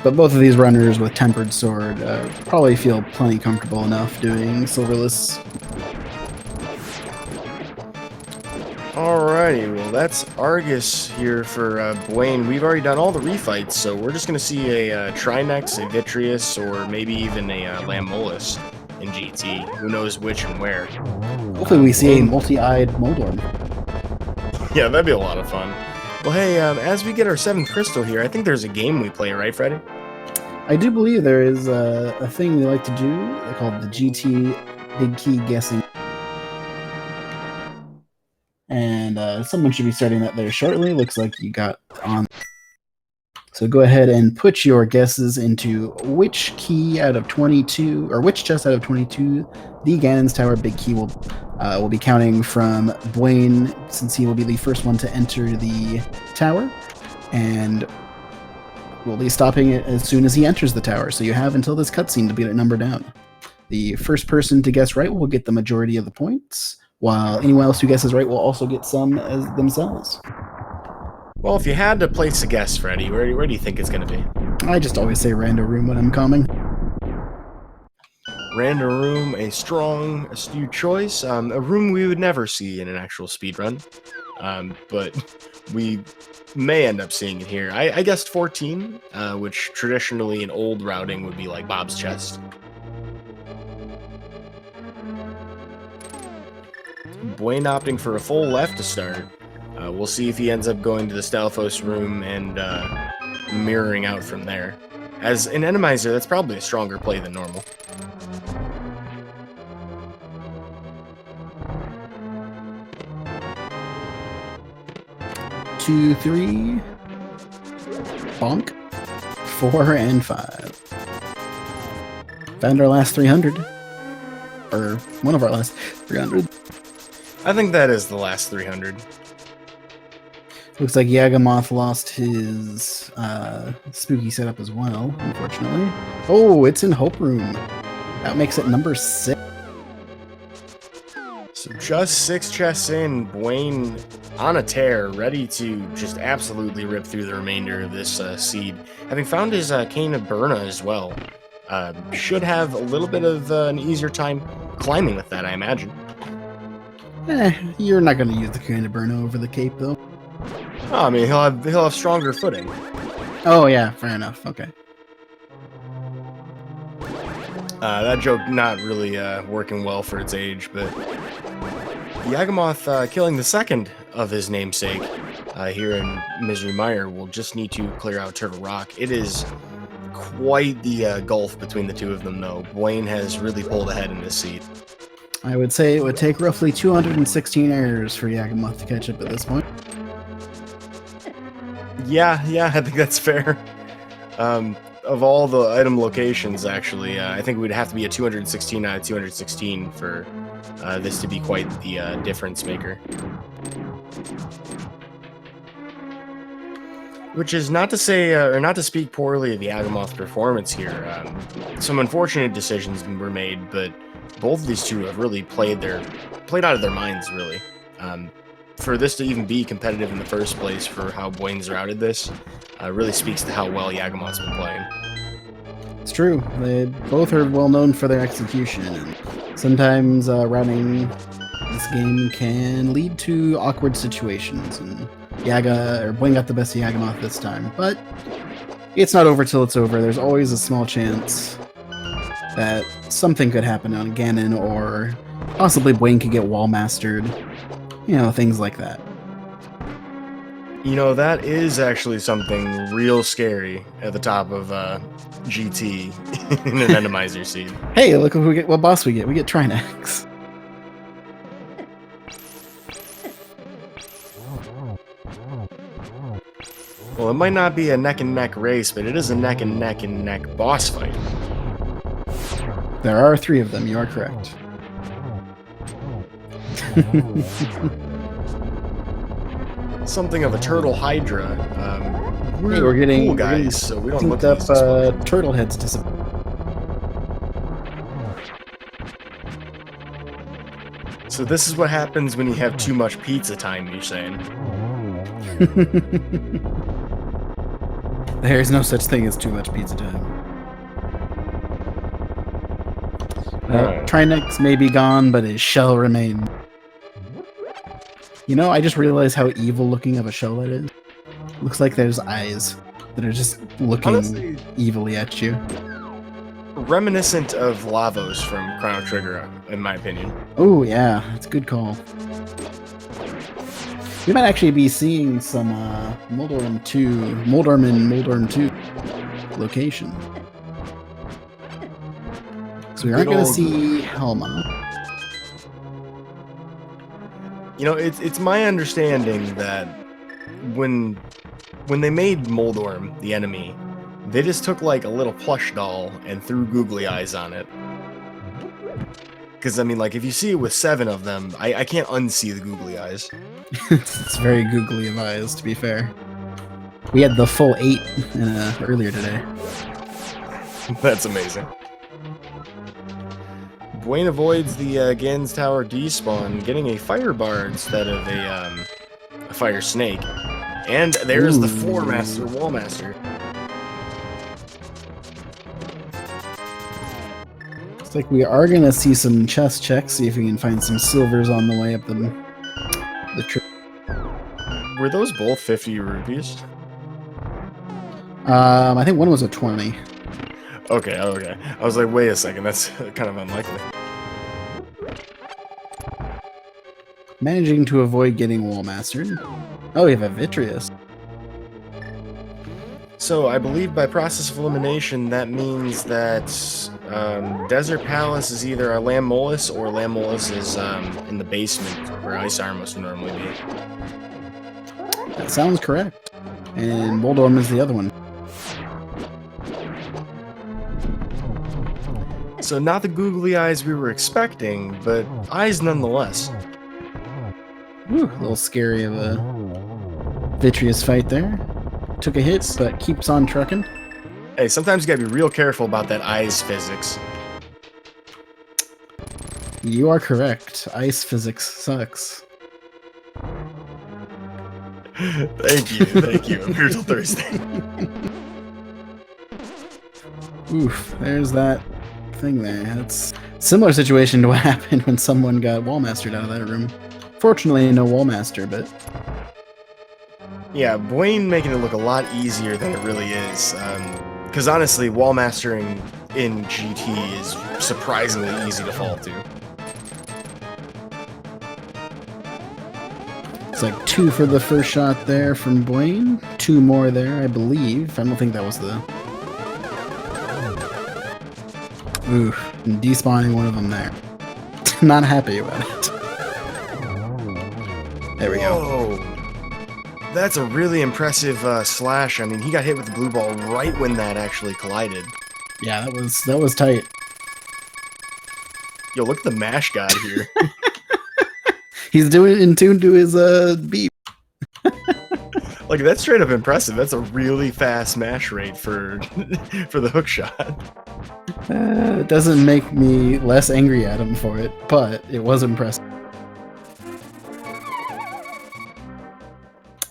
But both of these runners with Tempered Sword probably feel plenty comfortable enough doing Silverless. Alrighty, well that's Argus here for Buane. We've already done all the refights, so we're just going to see a Trinex, a Vitreous, or maybe even a Lamolus in GT. Who knows which and where. Hopefully we see a multi-eyed Moldorm. Yeah, that'd be a lot of fun. Well, hey, as we get our 7th crystal here, I think there's a game we play, right, Freddy? I do believe there is a thing we like to do called the GT Big Key Guessing. And someone should be starting that there shortly. Looks like you got on. So go ahead and put your guesses into which key out of 22, or which chest out of 22, the Ganon's Tower Big Key will be counting from Buane, since he will be the first one to enter the tower, and we'll be stopping it as soon as he enters the tower. So you have until this cutscene to get it numbered down. The first person to guess right will get the majority of the points, while anyone else who guesses right will also get some as themselves. Well, if you had to place a guess, Freddy, where do you think it's going to be? I just always say Rando Room when I'm coming. Random Room, a strong, astute choice. A room we would never see in an actual speedrun, but we may end up seeing it here. I guessed 14, which traditionally in old routing would be like Bob's chest. Buane opting for a full left to start. We'll see if he ends up going to the Stalfos room and mirroring out from there. As an Randomizer, that's probably a stronger play than normal. Two, three, bonk, 4, and 5. Found our last 300. Or one of our last 300. I think that is the last 300. Looks like Yagamoth lost his spooky setup as well, unfortunately. Oh, it's in Hope Room. That makes it number 6. So just 6 chests in, Buane on a tear, ready to just absolutely rip through the remainder of this seed. Having found his Cane of Burna as well, should have a little bit of an easier time climbing with that, I imagine. You're not going to use the Cane of Burna over the cape, though. Oh, I mean, he'll have stronger footing. Oh, yeah, fair enough. Okay. That joke not really working well for its age, but Yagamoth killing the second of his namesake here in Misery Mire will just need to clear out Turtle Rock. It is quite the gulf between the two of them, though. Buane has really pulled ahead in this seed. I would say it would take roughly 216 errors for Yagamoth to catch up at this point. Yeah, I think that's fair. Of all the item locations, actually, I think it would have to be a 216 out of 216 for this to be quite the difference maker. Which is not to say, or not to speak poorly of the Yagamoth performance here. Some unfortunate decisions were made, but both of these two have really played out of their minds, really. For this to even be competitive in the first place, for how Buane's routed this, really speaks to how well Yagamoth's been playing. It's true. They both are well known for their execution, and sometimes routing this game can lead to awkward situations. And Buane got the best of Yagamoth this time, but it's not over till it's over. There's always a small chance that something could happen on Ganon, or possibly Buane could get wall mastered. You know, things like that. You know, that is actually something real scary at the top of GT in an Randomizer seed. Hey, look what boss we get. We get Trinex. Well, it might not be a neck and neck race, but it is a neck and neck boss fight. There are 3 of them, you are correct. Something of a turtle hydra. We're getting cool guys, so we don't look synced these up turtle heads to So this is what happens when you have too much pizza time, you're saying? There's no such thing as too much pizza time. Trinex may be gone, but it shall remain. You know, I just realized how evil looking of a shell that is. Looks like there's eyes that are just looking Honestly, evilly at you. reminiscent of Lavos from Chrono Trigger, in my opinion. Oh yeah, it's a good call. We might actually be seeing some Moldorm and Moldorm 2 location. So we aren't going to see Helma. You know, it's my understanding that when they made Moldorm the enemy, they just took like a little plush doll and threw googly eyes on it. Because I mean, like if you see it with 7 of them, I can't unsee the googly eyes. It's very googly of eyes, to be fair. We had the full 8 earlier today. That's amazing. Buane avoids the Ganon's Tower despawn, getting a fire bar instead of a fire snake. And there's the Floor Master, Wall Master. Looks like we are going to see some chest checks, see if we can find some silvers on the way up the trip. Were those both 50 rupees? I think one was a 20. Okay. I was like, wait a second, that's kind of unlikely. Managing to avoid getting wall mastered. Oh, we have a Vitreous. So I believe by process of elimination, that means that Desert Palace is either a Lamolus or Lamolus is in the basement where Ice Armor would normally be. That sounds correct. And Moldorm is the other one. So not the googly eyes we were expecting, but eyes nonetheless. Whew, a little scary of a Vitreous fight there. Took a hit, but keeps on trucking. Hey, sometimes you gotta be real careful about that eyes physics. You are correct. Ice physics sucks. Thank you. I'm here till Thursday. Oof, there's that thing there. That's a similar situation to what happened when someone got wall mastered out of that room. Fortunately, no wall master, but Yeah, Buane making it look a lot easier than it really is. Because honestly, wall mastering in GT is surprisingly easy to fall to. it's like 2 for the first shot there from Buane. 2 more there, I believe. I don't think that was the... Ooh, and despawning one of them there. Not happy about it. There we go. Whoa. That's a really impressive slash. I mean, he got hit with the blue ball right when that actually collided. Yeah, that was tight. Yo, look at the mash god here. He's doing it in tune to his beep. Like, that's straight up impressive. That's a really fast mash rate for the hook shot. It doesn't make me less angry at him for it, but it was impressive.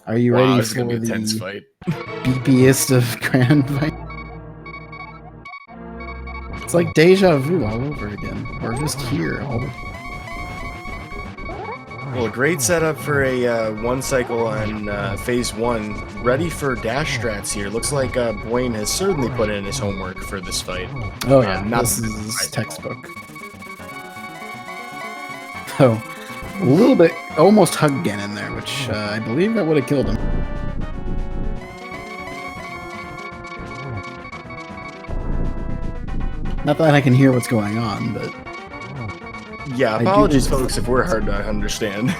Are you ready This is for gonna be the a tense fight. beepiest of grand fight? It's like deja vu all over again. We're just here. Well, a great setup for a 1 cycle on phase 1. Ready for dash strats here. Looks like Buane has certainly put in his homework for this fight. Oh yeah, not this is textbook. Oh, a little bit, almost hugged Ganon there, which I believe that would have killed him. Not that I can hear what's going on, but... Yeah, apologies, folks, if we're hard to understand.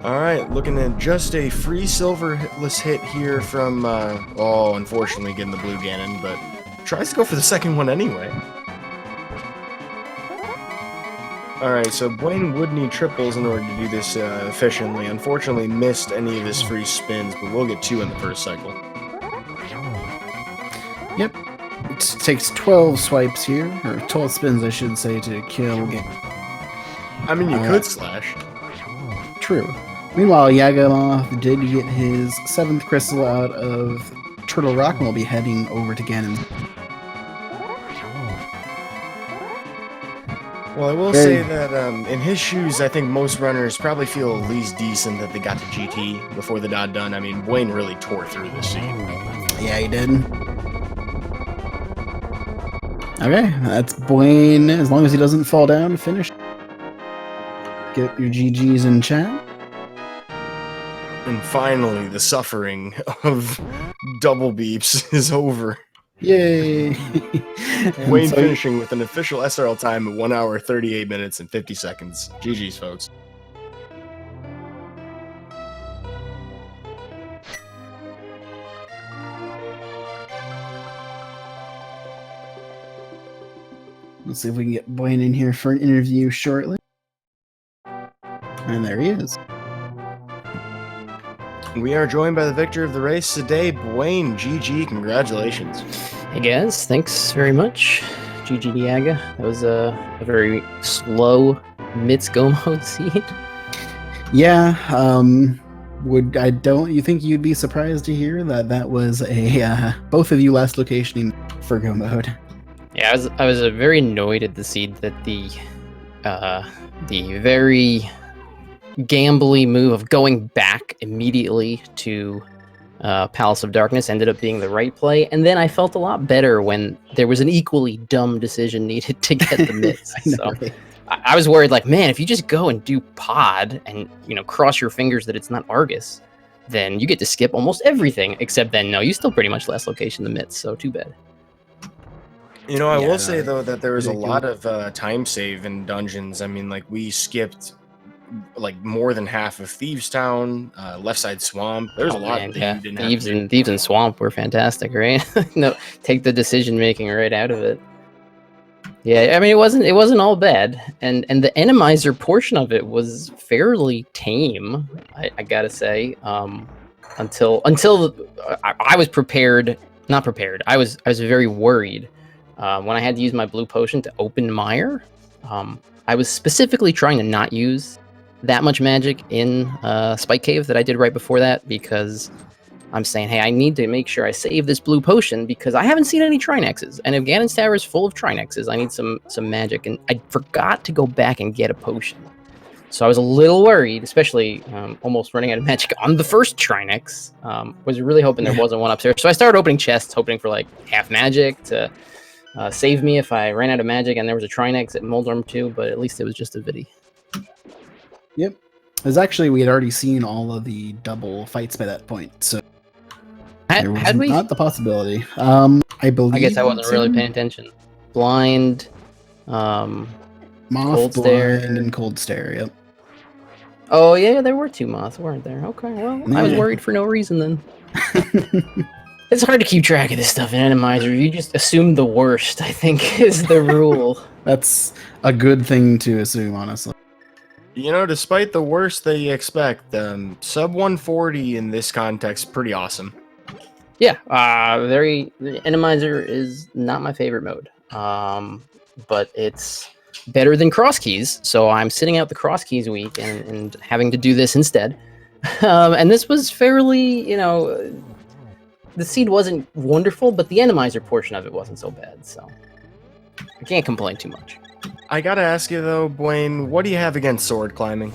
All right, looking at just a free silverless hit here from, oh, unfortunately getting the blue Ganon, but tries to go for the second one anyway. All right, so Buane would need triples in order to do this efficiently. Unfortunately, missed any of his free spins, but we'll get 2 in the first cycle. Yep. It takes 12 swipes here, or 12 spins, I should say, to kill Ganon. I mean, you could slash. True. Meanwhile, Yagamoth did get his 7th crystal out of Turtle Rock and will be heading over to Ganon. Well, I will say that in his shoes, I think most runners probably feel at least decent that they got to GT before the dot done. I mean, Buane really tore through this seed. Yeah, he did. Okay, that's Buane. As long as he doesn't fall down, finish. Get your GGs in chat. And finally, the suffering of double beeps is over. Yay! Buane finishing with an official SRL time of 1 hour, 38 minutes, and 50 seconds. GG's, folks. Let's see if we can get Buane in here for an interview shortly. And there he is. We are joined by the victor of the race today, Buane. GG, congratulations. Hey guys, thanks very much. GG Yaga. That was a very slow Mitz go mode seed. Yeah, you think you'd be surprised to hear that was a both of you last location for go mode? Yeah, I was very annoyed at the seed that the very gambly move of going back immediately to Palace of Darkness ended up being the right play, and then I felt a lot better when there was an equally dumb decision needed to get the Mitz. So I was worried, like, man, if you just go and do pod and cross your fingers that it's not Argus, then you get to skip almost everything. Except then, no, you still pretty much last location the Mitz. So too bad. I will say though that there was a lot of time save in dungeons. I mean, like we skipped like more than half of Thieves Town, left side swamp. There's a lot that you didn't have to do. Thieves and swamp were fantastic, right? No, take the decision making right out of it. Yeah, I mean it wasn't all bad, and the Randomizer portion of it was fairly tame. I gotta say, until I was not prepared. I was very worried when I had to use my blue potion to open Mire. I was specifically trying to not use that much magic in Spike Cave that I did right before that, because I'm saying, hey, I need to make sure I save this blue potion because I haven't seen any Trinexes, and if Ganon's Tower is full of Trinexes, I need some magic, and I forgot to go back and get a potion. So I was a little worried, especially almost running out of magic on the first Trinex. Was really hoping there wasn't one upstairs, so I started opening chests, hoping for like half magic to save me if I ran out of magic and there was a Trinex at Moldorm 2, but at least it was just a Viddy. Yep. We had already seen all of the double fights by that point, so there was not the possibility. I believe. I guess I wasn't really paying attention. Blind, Moth, Cold Stare, and Cold Stare. Yep. Oh yeah, there were 2 moths, weren't there? Okay, well, I was worried for no reason then. It's hard to keep track of this stuff in Randomizer. You just assume the worst, I think, is the rule. That's a good thing to assume, honestly. Despite the worst that you expect, sub 140 in this context, pretty awesome. Yeah, the Randomizer is not my favorite mode, but it's better than cross keys, so I'm sitting out the cross keys week and having to do this instead. And this was fairly, the seed wasn't wonderful, but the Randomizer portion of it wasn't so bad, so I can't complain too much. I gotta ask you though, Buane, what do you have against sword climbing?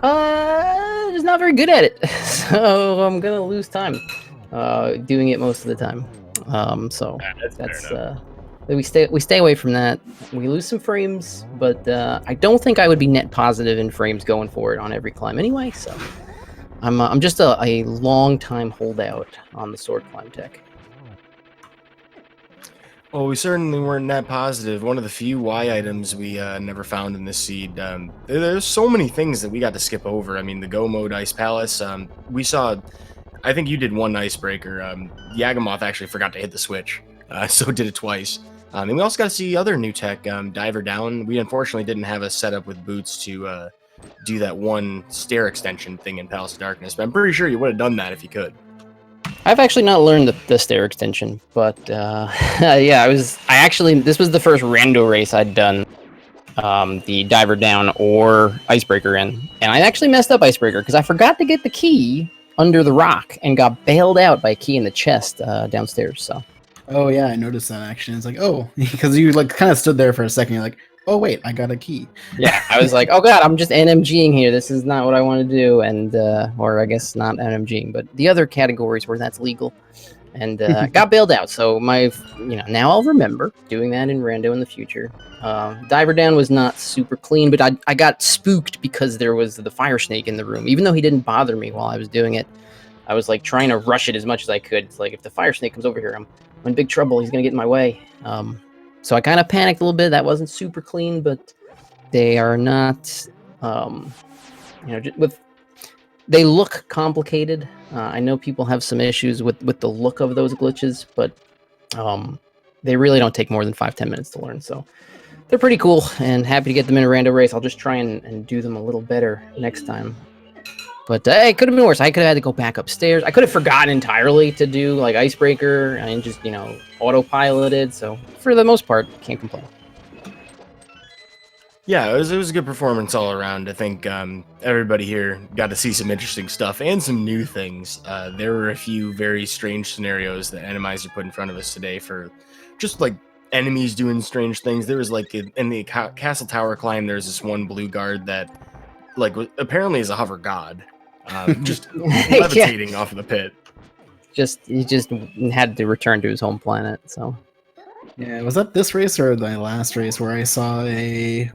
Just not very good at it, so I'm gonna lose time doing it most of the time. So that's we stay away from that. We lose some frames, but I don't think I would be net positive in frames going forward on every climb anyway. So I'm just a long time holdout on the sword climb tech. Well, we certainly weren't that positive. One of the few Y items we never found in this seed. There's so many things that we got to skip over. I mean, the Go Mode Ice Palace. We saw. I think you did one icebreaker. Yagamoth actually forgot to hit the switch, so did it twice. And we also got to see other new tech. Diver Down. We unfortunately didn't have a setup with boots to do that one stair extension thing in Palace of Darkness, but I'm pretty sure you would have done that if you could. I've actually not learned the stair extension, but yeah, this was the first rando race I'd done, the diver down or icebreaker in, and I actually messed up icebreaker because I forgot to get the key under the rock and got bailed out by a key in the chest downstairs. So. Oh yeah, I noticed that actually. It's like, oh, because you like kind of stood there for a second. You're like, oh wait, I got a key. Yeah, I was like, oh god, I'm just NMGing here. This is not what I want to do, and or I guess not NMGing, but the other categories where that's legal, and got bailed out. So now I'll remember doing that in rando in the future. Diver down was not super clean, but I got spooked because there was the fire snake in the room. Even though he didn't bother me while I was doing it, I was like trying to rush it as much as I could. It's like if the fire snake comes over here, I'm in big trouble. He's gonna get in my way. So I kind of panicked a little bit. That wasn't super clean, but they are not, they look complicated. I know people have some issues with the look of those glitches, but they really don't take more than 5-10 minutes to learn. So they're pretty cool and happy to get them in a rando race. I'll just try and do them a little better next time. But it could have been worse. I could have had to go back upstairs. I could have forgotten entirely to do like icebreaker and just, autopiloted. So for the most part, can't complain. Yeah, it was a good performance all around. I think everybody here got to see some interesting stuff and some new things. There were a few very strange scenarios that Randomizer put in front of us today for just like enemies doing strange things. There was like in the castle tower climb, there's this one blue guard that apparently is a hover god. Just levitating off of the pit. He just had to return to his home planet. So yeah, was that this race or the last race where I saw a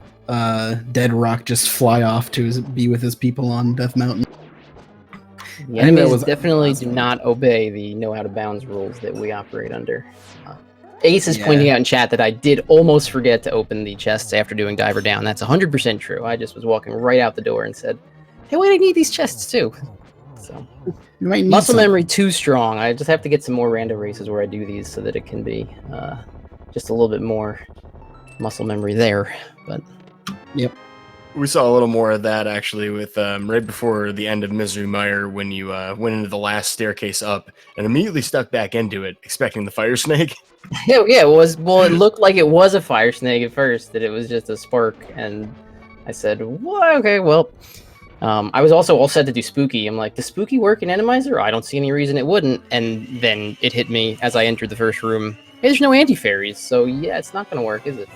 dead rock just fly off to be with his people on Death Mountain? The enemies definitely do not obey the no out of bounds rules that we operate under. Ace is pointing out in chat that I did almost forget to open the chests after doing diver down. That's 100% true. I just was walking right out the door and said, hey, wait, I need these chests too. So muscle memory too strong. I just have to get some more rando races where I do these so that it can be just a little bit more muscle memory there. But yep. We saw a little more of that actually with right before the end of Misery Mire when you went into the last staircase up and immediately stuck back into it, expecting the fire snake. Yeah, it was. Well, it looked like it was a fire snake at first, that it was just a spark, and I said, "Well, okay, well." I was also all set to do spooky. I'm like, does spooky work in Randomizer? I don't see any reason it wouldn't. And then it hit me as I entered the first room. Hey, there's no anti-fairies, so yeah, it's not going to work, is it?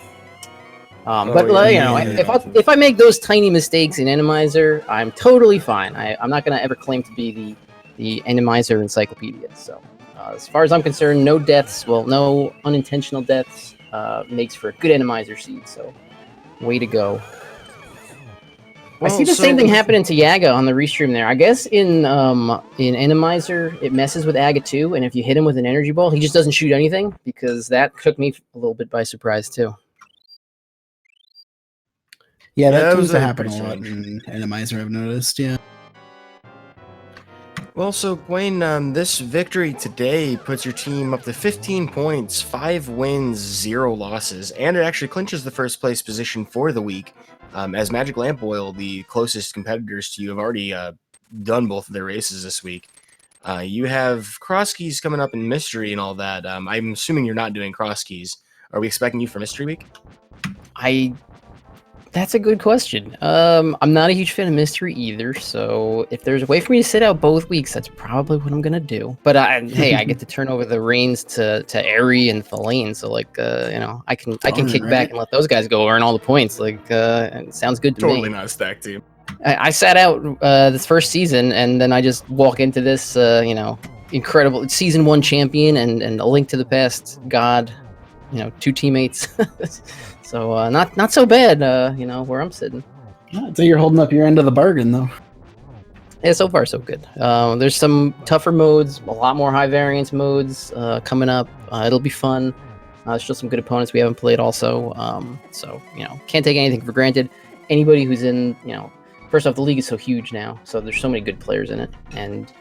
If I make those tiny mistakes in Randomizer, I'm totally fine. I'm not going to ever claim to be the Randomizer encyclopedia. So as far as I'm concerned, no deaths, no unintentional deaths makes for a good Randomizer seed. So way to go. I see the same thing happening to Yaga on the restream there. I guess in Randomizer, it messes with Aga too, and if you hit him with an energy ball, he just doesn't shoot anything, because that took me a little bit by surprise too. Yeah, that tends to happen a lot in Randomizer, I've noticed, yeah. Well, so Buane, this victory today puts your team up to 15 points, 5 wins, 0 losses, and it actually clinches the first place position for the week. As Magic Lamp Oil, the closest competitors to you, have already done both of their races this week. You have cross keys coming up in Mystery and all that. I'm assuming you're not doing cross keys. Are we expecting you for Mystery Week? That's a good question. I'm not a huge fan of Mystery either, so if there's a way for me to sit out both weeks, that's probably what I'm gonna do. But hey, I get to turn over the reins to Eri and Thalane, so I can kick back and let those guys go earn all the points. It sounds good to me. Totally not a stack team. I sat out this first season, and then I just walk into this, incredible season 1 champion and a Link to the Past god, 2 teammates. So not so bad, where I'm sitting. So you're holding up your end of the bargain, though. Yeah, so far so good. There's some tougher modes, a lot more high variance modes coming up. It'll be fun. There's still some good opponents we haven't played also. So, can't take anything for granted. Anybody who's in, first off, the league is so huge now. So there's so many good players in it. And,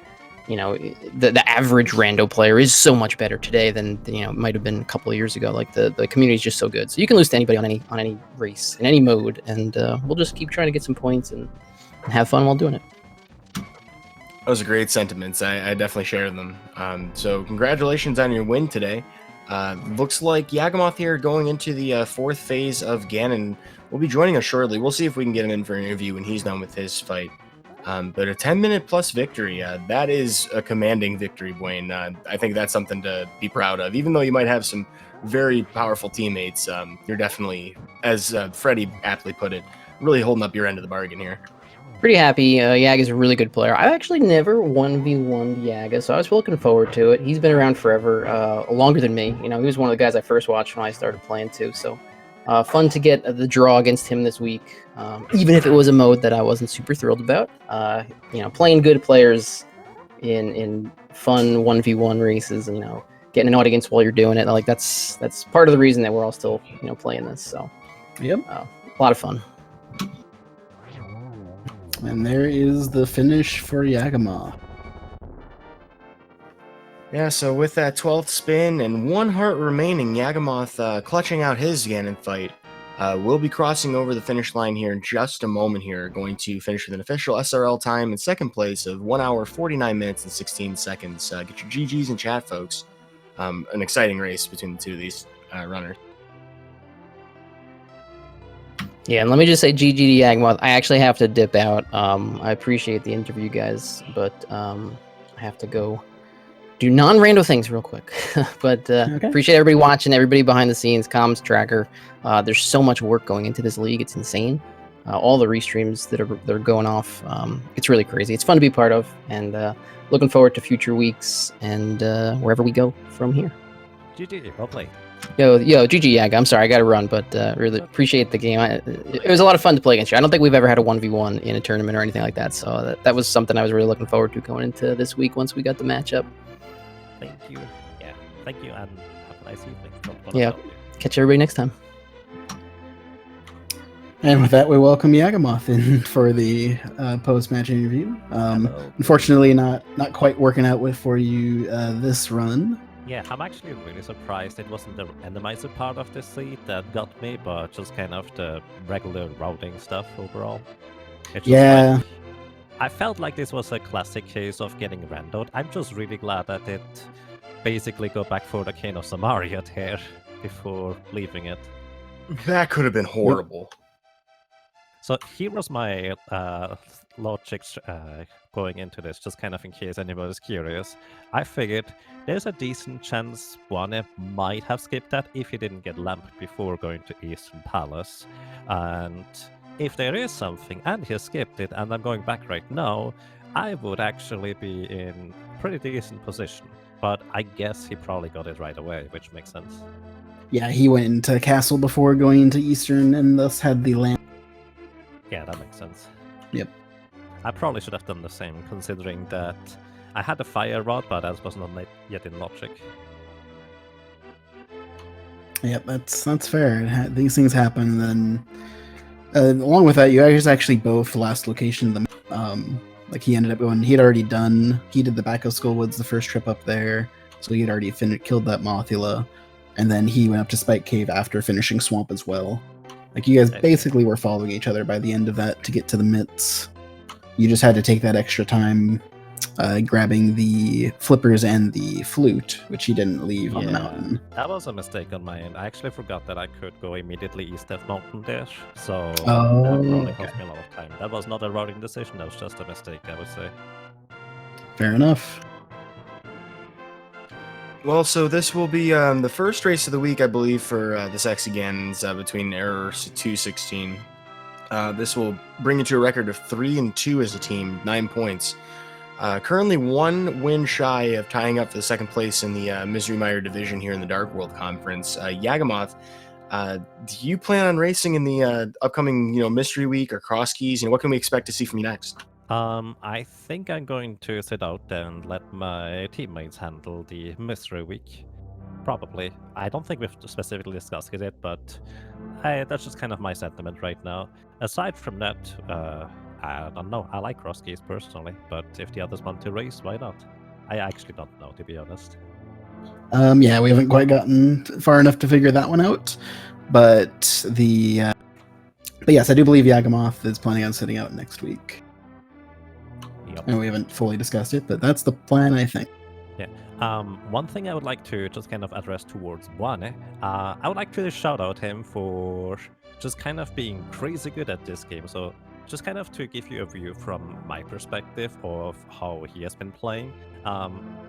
the average rando player is so much better today than, it might have been a couple of years ago. Like the community is just so good. So you can lose to anybody on any race, in any mode. And we'll just keep trying to get some points and have fun while doing it. Those are great sentiments. I definitely share them. So congratulations on your win today. Looks like Yagamoth here going into the fourth phase of Ganon will be joining us shortly. We'll see if we can get him in for an interview when he's done with his fight. But a 10-minute plus victory, that is a commanding victory, Buane. I think that's something to be proud of. Even though you might have some very powerful teammates, you're definitely, as Freddie aptly put it, really holding up your end of the bargain here. Pretty happy. Yaga's a really good player. I've actually never 1v1'd Yaga, so I was looking forward to it. He's been around forever, longer than me. He was one of the guys I first watched when I started playing too. So fun to get the draw against him this week, even if it was a mode that I wasn't super thrilled about. Playing good players in fun 1v1 races, and getting an audience while you're doing it, like that's part of the reason that we're all still playing this. So Yep. A lot of fun. And there is the finish for Yagamoth. Yeah, so with that 12th spin and 1 heart remaining, Yagamoth clutching out his Ganon fight. Will be crossing over the finish line here in just a moment here, going to finish with an official SRL time in second place of 1 hour, 49 minutes, and 16 seconds. Get your GGs in chat, folks. An exciting race between the two of these runners. Yeah, and let me just say GG to Yagamoth. I actually have to dip out. I appreciate the interview, guys, but I have to go do non-rando things real quick. But Okay. Appreciate everybody watching, everybody behind the scenes, comms tracker. There's so much work going into this league. It's insane. All the restreams that are going off. It's really crazy. It's fun to be part of, and looking forward to future weeks and wherever we go from here. GG, well played. Yo, GG Yaga. I'm sorry, I got to run, but really appreciate the game. It was a lot of fun to play against you. I don't think we've ever had a 1v1 in a tournament or anything like that, so that was something I was really looking forward to going into this week once we got the matchup. Thank you. Yeah, thank you, and have a nice evening. Yeah. Catch everybody next time. And with that, we welcome Yagamoth in for the post-match interview. Hello. Unfortunately, not quite working out for you this run. Yeah, I'm actually really surprised it wasn't the randomizer part of this seed that got me, but just kind of the regular routing stuff overall. It's just Yeah. like, I felt like this was a classic case of getting randoed. I'm just really glad that it basically go back for the King of Samaria there before leaving it. That could have been horrible. So here was my logic going into this, just kind of in case anybody's curious. I figured there's a decent chance Buane might have skipped that if he didn't get lamped before going to Eastern Palace. And if there is something and he skipped it and I'm going back right now, I would actually be in pretty decent position. But I guess he probably got it right away, which makes sense. Yeah, he went into Castle before going into Eastern and thus had the lamp. Yeah, that makes sense. Yep. I probably should have done the same, considering that I had a fire rod, but that was not yet in logic. Yep, that's fair. These things happen. And then, along with that, you guys actually both last location of the like he ended up going. He did the back of Skullwoods the first trip up there, so he had already killed that Mothula, and then he went up to Spike Cave after finishing Swamp as well. Like you guys basically were following each other by the end of that to get to the mitts. You just had to take that extra time grabbing the flippers and the flute, which he didn't leave on the mountain. That was a mistake on my end. I actually forgot that I could go immediately east of Mountain there, so that probably cost me a lot of time. That was not a routing decision, that was just a mistake, I would say. Fair enough. Well, so this will be the first race of the week, I believe, for the Sexy Ganons between Error 216. This will bring you to a record of 3-2 as a team, 9 points. Currently 1 win shy of tying up for the second place in the Misery Mire division here in the Dark World Conference. Yagamoth, do you plan on racing in the upcoming, Mystery Week or Cross Keys? What can we expect to see from you next? I think I'm going to sit out and let my teammates handle the Mystery Week. Probably. I don't think we've specifically discussed it, but that's just kind of my sentiment right now. Aside from that, I don't know. I like cross keys personally, but if the others want to race, why not? I actually don't know, to be honest. Yeah, we haven't quite gotten far enough to figure that one out, but but yes, I do believe Yagamoth is planning on sitting out next week. Yep. And we haven't fully discussed it, but that's the plan, I think. Yeah. One thing I would like to just kind of address towards Buane, I would like to shout out him for just kind of being crazy good at this game. So just kind of to give you a view from my perspective of how he has been playing.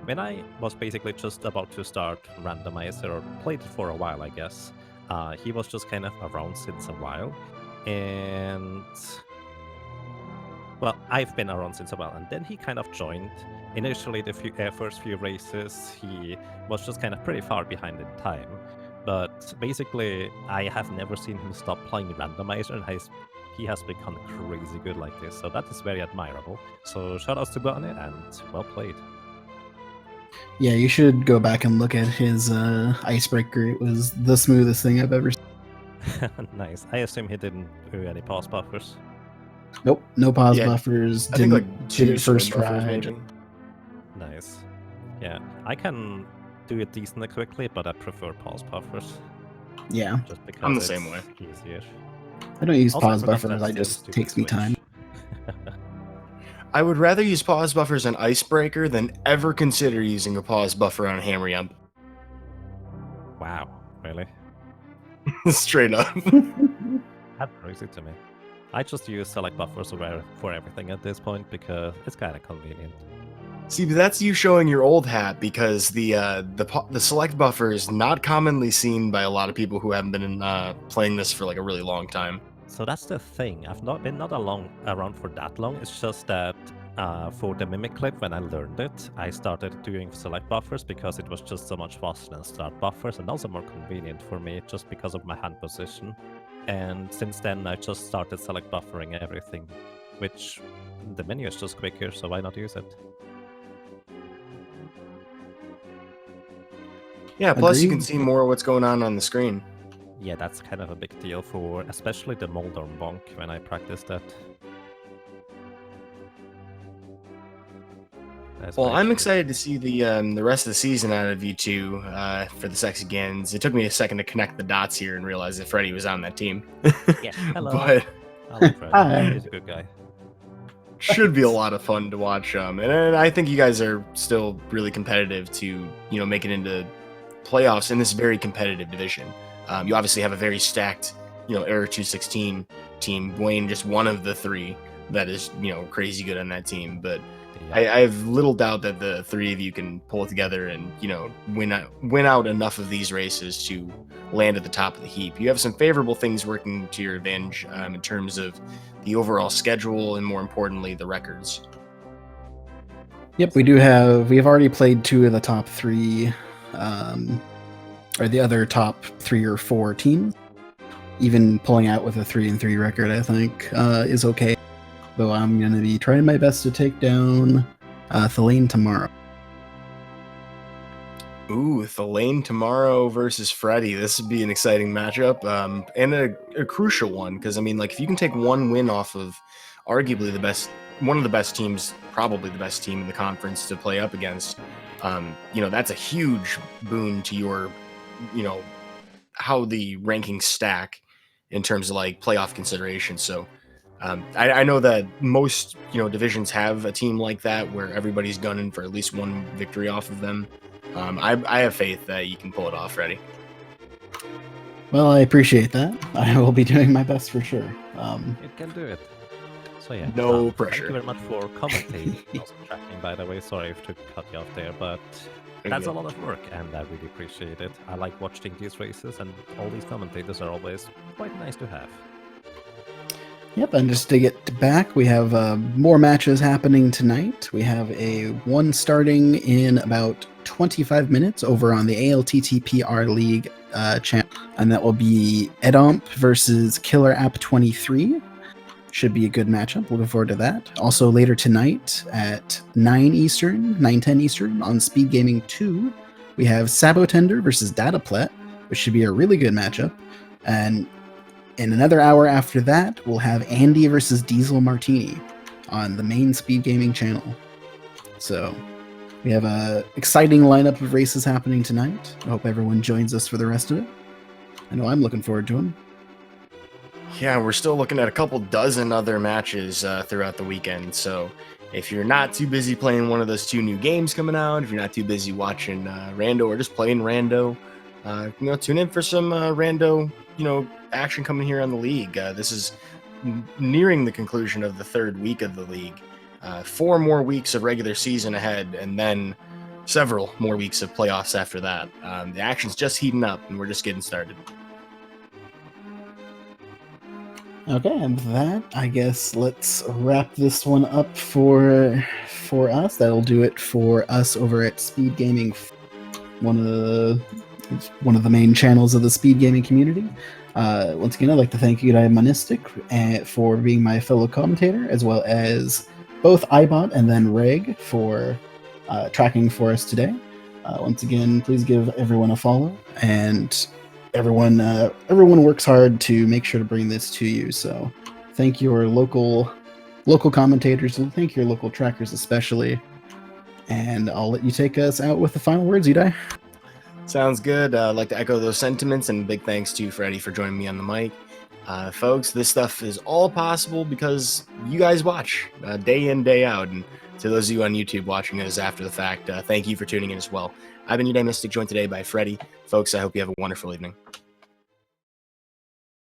When I was basically just about to start Randomizer, or played it for a while, I guess, he was just kind of around since a while. And well, I've been around since a while, and then he kind of joined. Initially, the first few races, he was just kind of pretty far behind in time. But basically, I have never seen him stop playing Randomizer, and he has become crazy good like this. So that is very admirable. So shoutouts to Buane, and well played. Yeah, you should go back and look at his icebreaker. It was the smoothest thing I've ever seen. Nice. I assume he didn't do any pause buffers. Nope, no pause Yeah, buffers. I think Did like it 2 first swim buffers, try. maybe. Nice. Yeah, I can do it decently quickly, but I prefer pause buffers. Yeah, Just because I'm the it's same way. easier. I don't use Also, I pause forgot buffers. that I just stupid takes me switch. time. I would rather use pause buffers on Icebreaker than ever consider using a pause buffer on Hammer Yump. Wow, really? Straight up. That's crazy to me. I just use select buffers for everything at this point because it's kind of convenient. See, but that's you showing your old hat, because the select buffer is not commonly seen by a lot of people who haven't been playing this for like a really long time. So that's the thing. I've not been around for that long. It's just that for the mimic clip, when I learned it, I started doing select buffers because it was just so much faster than start buffers, and also more convenient for me just because of my hand position. And since then, I just started select buffering everything, which the menu is just quicker, so why not use it? Yeah, plus you can Agreed. see more of what's going on the screen. Yeah, that's kind of a big deal for especially the Moldorm bonk when I practice that. Well, I'm excited to see the rest of the season out of you two for the Sexy Gannons. It took me a second to connect the dots here and realize that Freddy was on that team. Yeah, hello. But I like Freddy. Hi. He's a good guy. should be a lot of fun to watch. And I think you guys are still really competitive to make it into playoffs in this very competitive division. You obviously have a very stacked Era 216 team. Buane just one of the three that is crazy good on that team, but I have little doubt that the three of you can pull it together and win out enough of these races to land at the top of the heap. You have some favorable things working to your advantage in terms of the overall schedule and, more importantly, the records. Yep, we have already played 2 of the top 3, or the other top 3 or 4 teams. Even pulling out with a 3-3 record, I think, is okay. Though I'm going to be trying my best to take down Thelane tomorrow. Ooh, Thelane tomorrow versus Freddy. This would be an exciting matchup, and a crucial one, because if you can take one win off of arguably one of the best teams, probably the best team in the conference to play up against, that's a huge boon to your, how the rankings stack in terms of playoff consideration. So I know that most divisions have a team like that where everybody's gunning for at least one victory off of them. I have faith that you can pull it off, Freddy. Well, I appreciate that. I will be doing my best for sure. You can do it. So yeah. No Thank pressure. you very much for commentating. Also tracking, by the way. Sorry to cut you off there, but that's a lot of work, and I really appreciate it. I like watching these races, and all these commentators are always quite nice to have. Yep, and just to get back, we have more matches happening tonight. We have one starting in about 25 minutes over on the ALTTPR League channel, and that will be Edomp versus Killer App 23. Should be a good matchup. Looking forward to that. Also later tonight at 9 Eastern, 9:10 Eastern on SpeedGaming 2, we have Sabotender versus Dataplet, which should be a really good matchup. And in another hour after that, we'll have Andy versus Diesel Martini on the main Speed Gaming channel. So we have a exciting lineup of races happening tonight. I hope everyone joins us for the rest of it. I know I'm looking forward to them. Yeah, we're still looking at a couple dozen other matches throughout the weekend. So if you're not too busy playing one of those 2 new games coming out, if you're not too busy watching Rando or just playing Rando, tune in for some Rando, action coming here on the league. This is nearing the conclusion of the 3rd week of the league. 4 more weeks of regular season ahead, and then several more weeks of playoffs after that. The action's just heating up, and we're just getting started. Okay, and with that, I guess let's wrap this one up for us. That'll do it for us over at Speed Gaming, one of the main channels of the Speed Gaming community. Once again, I'd like to thank you, Monistic, for being my fellow commentator, as well as both iBot and then Reg for tracking for us today. Once again, please give everyone a follow, and everyone works hard to make sure to bring this to you. So thank your local commentators, thank your local trackers especially, and I'll let you take us out with the final words, Udai. Sounds good. I'd like to echo those sentiments, and big thanks to Freddie for joining me on the mic. Folks, this stuff is all possible because you guys watch day in, day out. And to those of you on YouTube watching us after the fact, thank you for tuning in as well. I've been Udai Mystic, joined today by Freddie. Folks, I hope you have a wonderful evening.